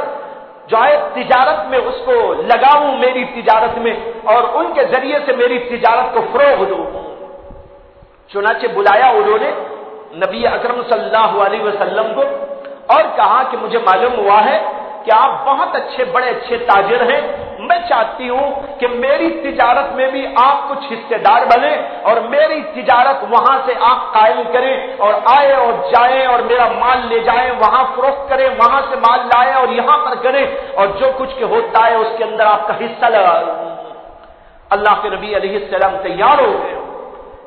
[SPEAKER 1] جو ہے تجارت میں اس کو لگاؤں، میری تجارت میں، اور ان کے ذریعے سے میری تجارت کو فروغ دوں۔ چنانچہ بلایا انہوں نے نبی اکرم صلی اللہ علیہ وسلم کو اور کہا کہ مجھے معلوم ہوا ہے کہ آپ بہت اچھے بڑے اچھے تاجر ہیں، میں چاہتی ہوں کہ میری تجارت میں بھی آپ کچھ حصے دار بنے اور میری تجارت وہاں سے آپ قائم کریں اور آئے اور جائیں اور میرا مال لے جائیں، وہاں فروخت کریں، وہاں سے مال لائیں اور یہاں پر کریں، اور جو کچھ کے ہوتا ہے اس کے اندر آپ کا حصہ لگا۔ اللہ کے نبی علیہ السلام تیار ہو گئے،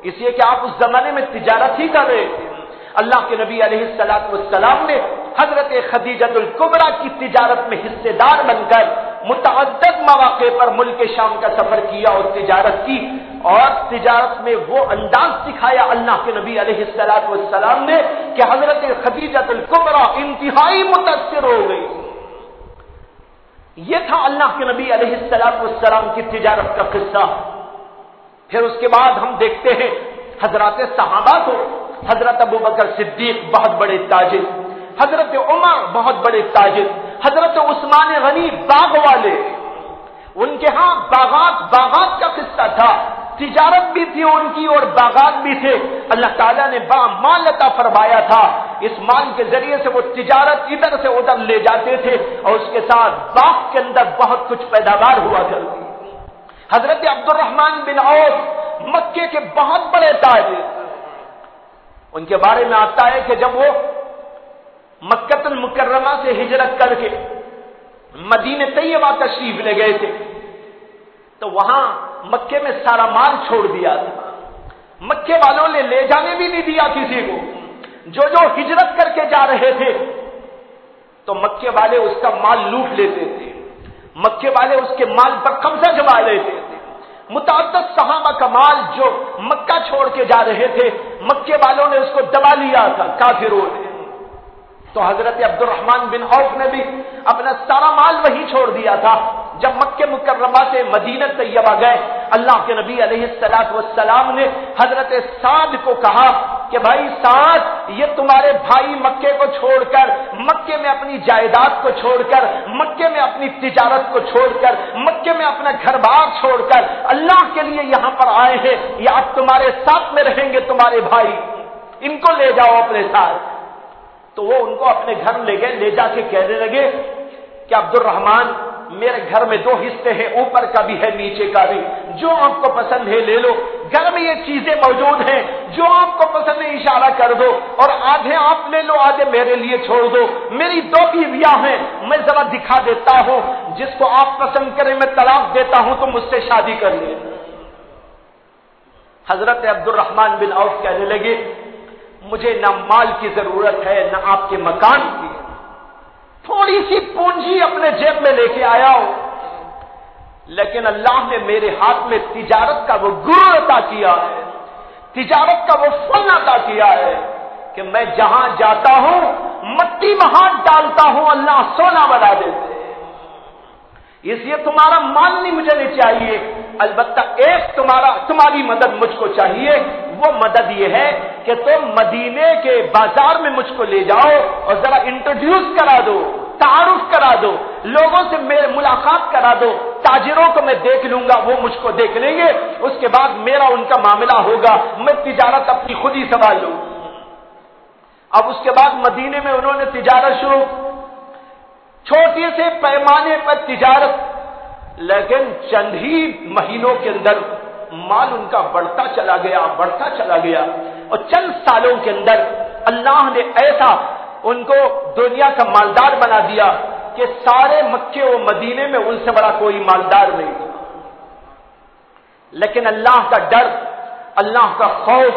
[SPEAKER 1] اس لیے کہ آپ اس زمانے میں تجارت ہی کر رہے تھے۔ اللہ کے نبی علیہ السلام نے حضرت خدیجہ الکبریٰ کی تجارت میں حصے دار بن کر متعدد مواقع پر ملک شام کا سفر کیا اور تجارت کی، اور تجارت میں وہ انداز سکھایا اللہ کے نبی علیہ السلام نے کہ حضرت خدیجہ الکبریٰ انتہائی متاثر ہو گئی۔ یہ تھا اللہ کے نبی علیہ السلام کی تجارت کا قصہ۔ پھر اس کے بعد ہم دیکھتے ہیں حضرات صحابہ کو، حضرت ابوبکر صدیق بہت بڑے تاجر، حضرت عمر بہت بڑے تاجر، حضرت عثمان غنی باغ والے، ان کے ہاں باغات کا قصہ تھا، تجارت بھی تھی ان کی اور باغات بھی تھے۔ اللہ تعالیٰ نے بڑا مال عطا فرمایا تھا، اس مال کے ذریعے سے وہ تجارت ادھر سے ادھر لے جاتے تھے اور اس کے ساتھ باغ کے اندر بہت کچھ پیداوار ہوا کرتی۔ حضرت عبد الرحمن بن عوف مکے کے بہت بڑے تاجر، ان کے بارے میں آتا ہے کہ جب وہ مکہ المکرمہ سے ہجرت کر کے مدینہ طیبہ تشریف لے گئے تھے تو وہاں مکے میں سارا مال چھوڑ دیا تھا، مکے والوں نے لے جانے بھی نہیں دیا کسی کو، جو ہجرت کر کے جا رہے تھے تو مکے والے اس کا مال لوٹ لیتے تھے، مکے والے اس کے مال پر قبضہ جما لیتے تھے۔ متعدد صحابہ کا مال جو مکہ چھوڑ کے جا رہے تھے مکے والوں نے اس کو دبا لیا تھا کافروں نے، تو حضرت عبد الرحمن بن عوف نے بھی اپنا سارا مال وہی چھوڑ دیا تھا۔ جب مکہ مکرمہ سے مدینہ طیبہ گئے، اللہ کے نبی علیہ السلام نے حضرت سعد کو کہا کہ بھائی سعد، یہ تمہارے بھائی مکے کو چھوڑ کر، مکے میں اپنی جائیداد کو چھوڑ کر، مکے میں اپنی تجارت کو چھوڑ کر، مکے میں اپنا گھر بار چھوڑ کر اللہ کے لیے یہاں پر آئے ہیں، یہ اب تمہارے ساتھ میں رہیں گے تمہارے بھائی، ان کو لے جاؤ اپنے ساتھ۔ تو وہ ان کو اپنے گھر لے گئے، لے جا کے کہنے لگے کہ عبد الرحمن، میرے گھر میں 2 حصے ہیں، اوپر کا بھی ہے نیچے کا بھی، جو آپ کو پسند ہے لے لو، گھر میں یہ چیزیں موجود ہیں، جو آپ کو پسند ہے اشارہ کر دو، اور آدھے آپ لے لو، آدھے میرے لیے چھوڑ دو، میری 2 بیویاں ہیں، میں ذرا دکھا دیتا ہوں، جس کو آپ پسند کریں میں طلاق دیتا ہوں تو مجھ سے شادی کر لیں۔ حضرت عبد الرحمن بن عوف کہنے لگے مجھے نہ مال کی ضرورت ہے نہ آپ کے مکان کی، تھوڑی سی پونجی اپنے جیب میں لے کے آیا ہوں، لیکن اللہ نے میرے ہاتھ میں تجارت کا وہ گرو عطا کیا ہے، تجارت کا وہ فن عطا کیا ہے کہ کہ میں جہاں جاتا ہوں مٹی میں ہاتھ ڈالتا ہوں اللہ سونا بنا دیتے، اس لیے تمہارا مال نہیں مجھے نہیں چاہیے، البتہ ایک تمہاری مدد مجھ کو چاہیے، وہ مدد یہ ہے کہ تم مدینے کے بازار میں مجھ کو لے جاؤ اور ذرا انٹروڈیوس کرا دو، تعارف کرا دو، لوگوں سے میرے ملاقات کرا دو، تاجروں کو میں دیکھ لوں گا، وہ مجھ کو دیکھ لیں گے، اس کے بعد میرا ان کا معاملہ ہوگا، میں تجارت اپنی خود ہی سنبھال لوں۔ اب اس کے بعد مدینے میں انہوں نے تجارت شروع، چھوٹے سے پیمانے پر تجارت، لیکن چند ہی مہینوں کے اندر مال ان کا بڑھتا چلا گیا اور چند سالوں کے اندر اللہ نے ایسا ان کو دنیا کا مالدار بنا دیا کہ سارے مکے و مدینے میں ان سے بڑا کوئی مالدار نہیں تھا۔ لیکن اللہ کا ڈر، اللہ کا خوف،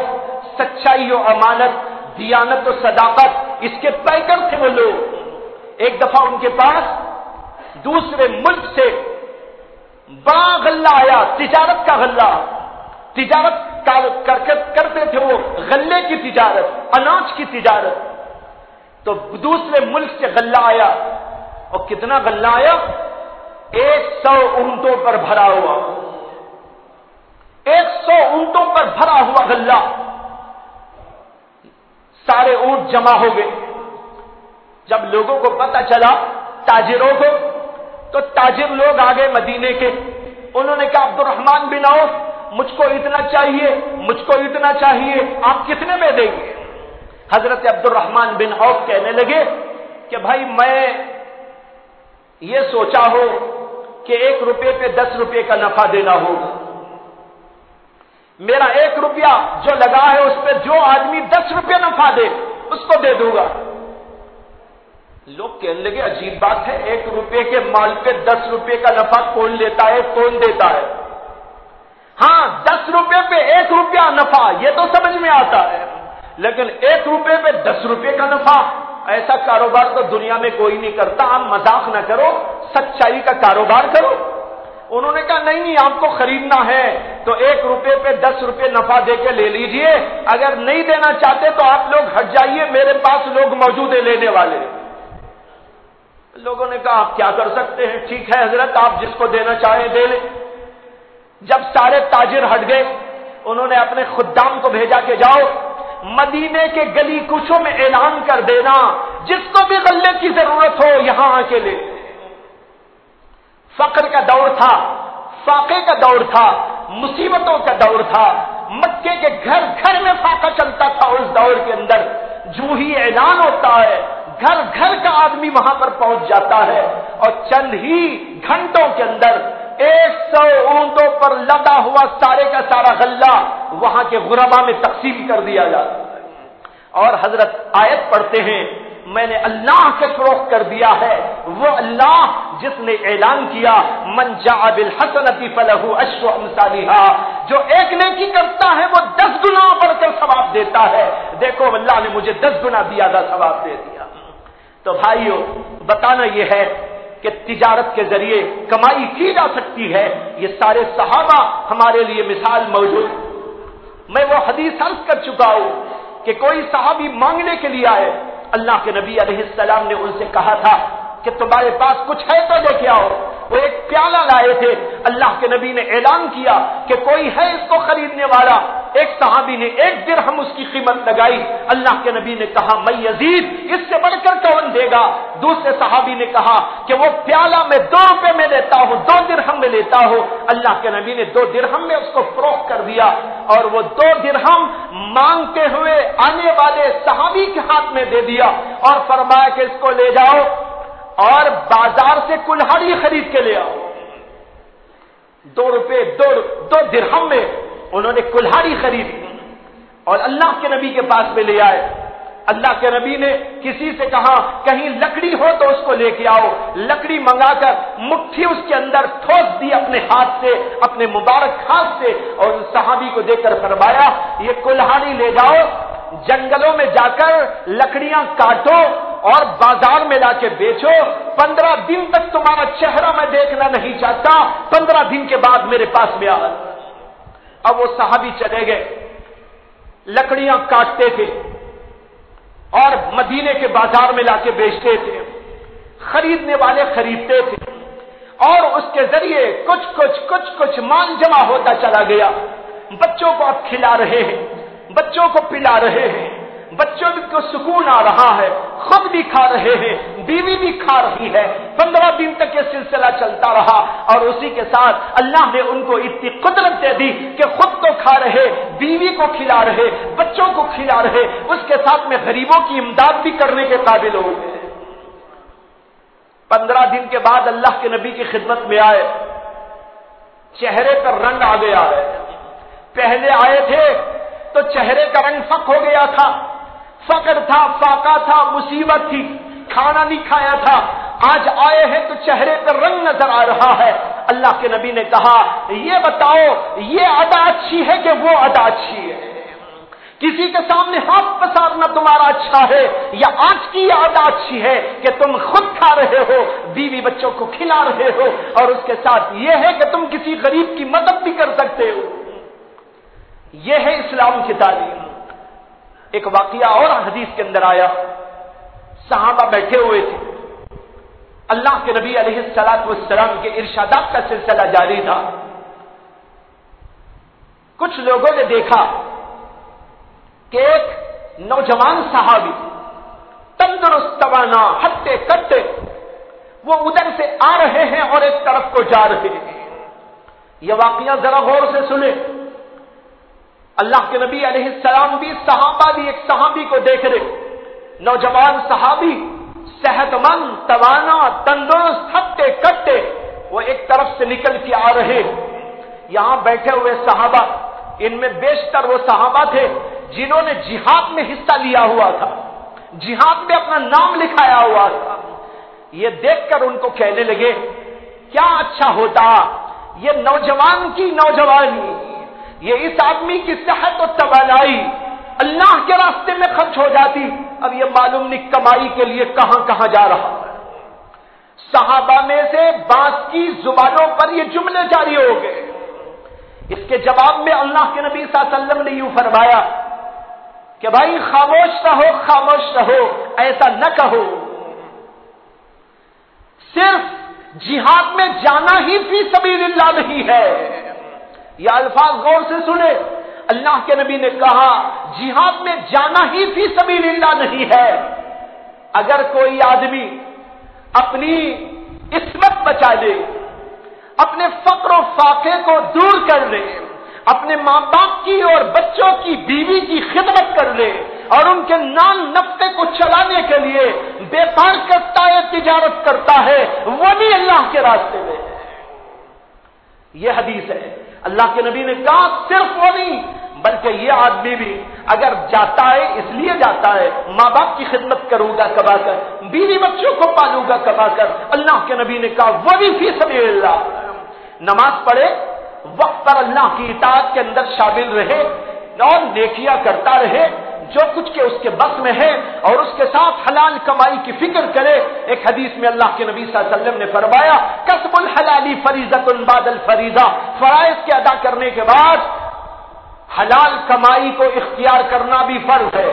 [SPEAKER 1] سچائی و امانت، دیانت و صداقت، اس کے پیکر تھے وہ لوگ۔ ایک دفعہ ان کے پاس دوسرے ملک سے بڑا غلہ آیا، تجارت کا غلہ، تجارت کرتے تھے وہ، غلے کی تجارت، اناج کی تجارت۔ تو دوسرے ملک سے غلہ آیا، اور کتنا غلہ آیا؟ 100 اونٹوں پر بھرا ہوا، 100 اونٹوں پر بھرا ہوا غلہ۔ سارے اونٹ جمع ہو گئے۔ جب لوگوں کو پتہ چلا، تاجروں کو، تو تاجر لوگ آ گئے مدینے کے، انہوں نے کہا عبد الرحمن بن عوف مجھ کو اتنا چاہیے، مجھ کو اتنا چاہیے، آپ کتنے میں دیں گے؟ حضرت عبد الرحمن بن عوف کہنے لگے کہ بھائی میں یہ سوچا ہو کہ 1 روپے پہ 10 روپے کا نفع دینا ہوگا، میرا 1 روپیہ جو لگا ہے اس پہ جو آدمی 10 روپے نفع دے اس کو دے دوں گا۔ لوگ کہنے لگے عجیب بات ہے، 1 روپے کے مال پہ 10 روپے کا نفع کون لیتا ہے، کون دیتا ہے؟ ہاں 10 روپے پہ 1 روپیہ نفع یہ تو سمجھ میں آتا ہے، لیکن 1 روپے پہ 10 روپے کا نفع، ایسا کاروبار تو دنیا میں کوئی نہیں کرتا، آپ مذاق نہ کرو، سچائی کا کاروبار کرو۔ انہوں نے کہا نہیں آپ کو خریدنا ہے تو 1 روپے پہ 10 روپے نفع دے کے لے لیجئے، اگر نہیں دینا چاہتے تو آپ لوگ ہٹ جائیے، میرے پاس لوگ موجود ہیں لینے والے۔ لوگوں نے کہا آپ کیا کر سکتے ہیں، ٹھیک ہے حضرت آپ جس کو دینا چاہیں دے لیں۔ جب سارے تاجر ہٹ گئے، انہوں نے اپنے خدام کو بھیجا کہ جاؤ مدینے کے گلی کوچوں میں اعلان کر دینا، جس کو بھی غلے کی ضرورت ہو یہاں آ کے لے۔ فقر کا دور تھا، فاقے کا دور تھا، مصیبتوں کا دور تھا، مکے کے گھر گھر میں فاقہ چلتا تھا اس دور کے اندر۔ جو ہی اعلان ہوتا ہے گھر گھر کا آدمی وہاں پر پہنچ جاتا ہے، اور چند ہی گھنٹوں کے اندر 100 اونٹوں پر لدا ہوا سارے کا سارا غلہ وہاں کے غربا میں تقسیم کر دیا جاتا ہے۔ اور حضرت آیت پڑھتے ہیں میں نے اللہ سے فروخت کر دیا ہے، وہ اللہ جس نے اعلان کیا من جاء بالحسنۃ فلہ عشر امثالھا، جو ایک نیکی کرتا ہے وہ 10 گنا بڑھ کر ثواب دیتا ہے۔ دیکھو اللہ نے مجھے 10 گنا زیادہ ثواب دے دیا۔ تو بھائیو بتانا یہ ہے کہ تجارت کے ذریعے کمائی کی جا سکتی ہے، یہ سارے صحابہ ہمارے لیے مثال موجود۔ میں وہ حدیث عرض کر چکا ہوں کہ کوئی صحابی مانگنے کے لیے آئے، اللہ کے نبی علیہ السلام نے ان سے کہا تھا کہ تمہارے پاس کچھ ہے تو لے کے آؤ۔ وہ ایک پیالہ لائے تھے، اللہ کے نبی نے اعلان کیا کہ کوئی ہے اس کو خریدنے والا۔ ایک صحابی نے 1 درہم اس کی قیمت لگائی، اللہ کے نبی نے کہا میں یزید، اس سے بڑھ کر کون دے گا؟ دوسرے صحابی نے کہا کہ وہ پیالہ میں 2 روپے میں لیتا ہوں، 2 درہم میں لیتا ہوں۔ اللہ کے نبی نے 2 درہم میں اس کو فروخت کر دیا، اور وہ 2 درہم مانگتے ہوئے آنے والے صحابی کے ہاتھ میں دے دیا، اور فرمایا کہ اس کو لے جاؤ اور بازار سے کلہاڑی خرید کے لے آؤ۔ 2 روپے 2 درہم میں انہوں نے کلہاڑی خریدی اور اللہ کے نبی کے پاس میں لے آئے۔ اللہ کے نبی نے کسی سے کہا کہیں لکڑی ہو تو اس کو لے کے آؤ، لکڑی منگا کر مٹھی اس کے اندر ٹھوس دی اپنے ہاتھ سے، اپنے مبارک ہاتھ سے، اور صحابی کو دے کر فرمایا یہ کلہاڑی لے جاؤ، جنگلوں میں جا کر لکڑیاں کاٹو اور بازار میں لا کے بیچو، 15 دن تک تمہارا چہرہ میں دیکھنا نہیں چاہتا، 15 دن کے بعد میرے پاس میں آ۔ اب وہ صحابی چلے گئے، لکڑیاں کاٹتے تھے، اور مدینے کے بازار میں لا کے بیچتے تھے، خریدنے والے خریدتے تھے، اور اس کے ذریعے کچھ مال جمع ہوتا چلا گیا۔ بچوں کو اب کھلا رہے ہیں، بچوں کو پلا رہے ہیں، بچوں کو سکون آ رہا ہے، خود بھی کھا رہے ہیں، بیوی بھی کھا رہی ہے۔ 15 دن تک یہ سلسلہ چلتا رہا، اور اسی کے ساتھ اللہ نے ان کو اتنی قدرت دے دی کہ خود تو کھا رہے، بیوی کو کھلا رہے، بچوں کو کھلا رہے، اس کے ساتھ میں غریبوں کی امداد بھی کرنے کے قابل ہو گئے۔ 15 دن کے بعد اللہ کے نبی کی خدمت میں آئے، چہرے پر رنگ آ گیا ہے۔ پہلے آئے تھے تو چہرے کا رنگ فق ہو گیا تھا، فقر تھا، فاقہ تھا، مصیبت تھی، کھانا نہیں کھایا تھا۔ آج آئے ہیں تو چہرے پر رنگ نظر آ رہا ہے۔ اللہ کے نبی نے کہا، یہ بتاؤ یہ ادا اچھی ہے کہ وہ ادا اچھی ہے؟ کسی کے سامنے ہاتھ پسارنا تمہارا اچھا ہے، یا آج کی یہ ادا اچھی ہے کہ تم خود کھا رہے ہو، بیوی بچوں کو کھلا رہے ہو، اور اس کے ساتھ یہ ہے کہ تم کسی غریب کی مدد بھی کر سکتے ہو؟ یہ ہے اسلام کی تعلیم۔ ایک واقعہ اور حدیث کے اندر آیا، صحابہ بیٹھے ہوئے تھے، اللہ کے نبی علیہ الصلوۃ والسلام کے ارشادات کا سلسلہ جاری تھا۔ کچھ لوگوں نے دیکھا کہ ایک نوجوان صحابی تندرست توانا ہٹے کٹے وہ ادھر سے آ رہے ہیں اور ایک طرف کو جا رہے ہیں۔ یہ واقعہ ذرا غور سے سنیں۔ اللہ کے نبی علیہ السلام بھی، صحابہ بھی ایک صحابی کو دیکھ رہے، نوجوان صحابی صحت مند، توانا، تندرست، ہٹے کٹے، وہ ایک طرف سے نکل کے آ رہے۔ یہاں بیٹھے ہوئے صحابہ، ان میں بیشتر وہ صحابہ تھے جنہوں نے جہاد میں حصہ لیا ہوا تھا، جہاد میں اپنا نام لکھایا ہوا تھا۔ یہ دیکھ کر ان کو کہنے لگے، کیا اچھا ہوتا یہ نوجوان کی نوجوانی، یہ اس آدمی کی صحت و توانائی اللہ کے راستے میں خرچ ہو جاتی، اب یہ معلوم نہیں کمائی کے لیے کہاں کہاں جا رہا ہے۔ صحابہ میں سے بعض کی زبانوں پر یہ جملے جاری ہو گئے۔ اس کے جواب میں اللہ کے نبی صلی اللہ علیہ وسلم نے یوں فرمایا کہ بھائی خاموش رہو، خاموش رہو، ایسا نہ کہو۔ صرف جہاد میں جانا ہی فی سبیل اللہ نہیں ہے، یہ الفاظ غور سے سنیں۔ اللہ کے نبی نے کہا جہاد میں جانا ہی فی سبیل اللہ نہیں ہے۔ اگر کوئی آدمی اپنی عصمت بچا لے، اپنے فقر و فاقے کو دور کر لے، اپنے ماں باپ کی اور بچوں کی، بیوی کی خدمت کر لے، اور ان کے نان نفقے کو چلانے کے لیے بیپار کرتا ہے، تجارت کرتا ہے، وہ بھی اللہ کے راستے میں ہے۔ یہ حدیث ہے۔ اللہ کے نبی نے کہا صرف وہ نہیں بلکہ یہ آدمی بھی اگر جاتا ہے اس لیے جاتا ہے، ماں باپ کی خدمت کروں گا کما کر، بیوی بچوں کو پالوں گا کما کر، اللہ کے نبی نے کہا وہ بھی فی سبیل اللہ۔ نماز پڑھے، وقت پر اللہ کی اطاعت کے اندر شامل رہے اور نیکیاں کرتا رہے جو کچھ کے اس کے بس میں ہے، اور اس کے ساتھ حلال کمائی کی فکر کرے۔ ایک حدیث میں اللہ کے نبی صلی اللہ علیہ وسلم نے فرمایا کسب الحلالی فریضۃ بعد الفریضہ، فرائض کے ادا کرنے کے بعد حلال کمائی کو اختیار کرنا بھی فرض ہے۔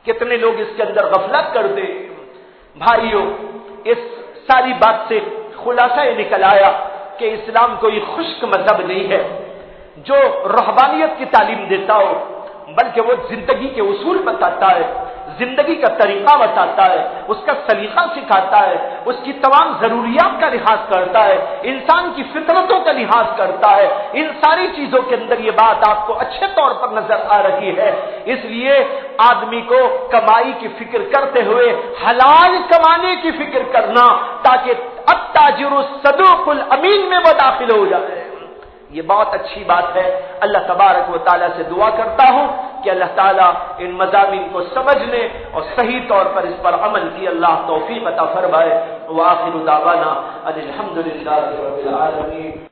[SPEAKER 1] کتنے لوگ اس کے اندر غفلت کر دے۔ بھائیوں، اس ساری بات سے خلاصہ یہ نکل آیا کہ اسلام کوئی خشک مذہب نہیں ہے جو رہبانیت کی تعلیم دیتا ہو، بلکہ وہ زندگی کے اصول بتاتا ہے، زندگی کا طریقہ بتاتا ہے، اس کا سلیقہ سکھاتا ہے، اس کی تمام ضروریات کا لحاظ کرتا ہے، انسان کی فطرتوں کا لحاظ کرتا ہے۔ ان ساری چیزوں کے اندر یہ بات آپ کو اچھے طور پر نظر آ رہی ہے۔ اس لیے آدمی کو کمائی کی فکر کرتے ہوئے حلال کمانے کی فکر کرنا تاکہ التاجر الصدوق الامین میں وہ داخل ہو جائے، یہ بہت اچھی بات ہے۔ اللہ تبارک و تعالیٰ سے دعا کرتا ہوں کہ اللہ تعالیٰ ان مضامین کو سمجھنے اور صحیح طور پر اس پر عمل کی اللہ توفیق عطا فرمائے۔ وآخر دعوانا ان الحمد للہ رب العالمین۔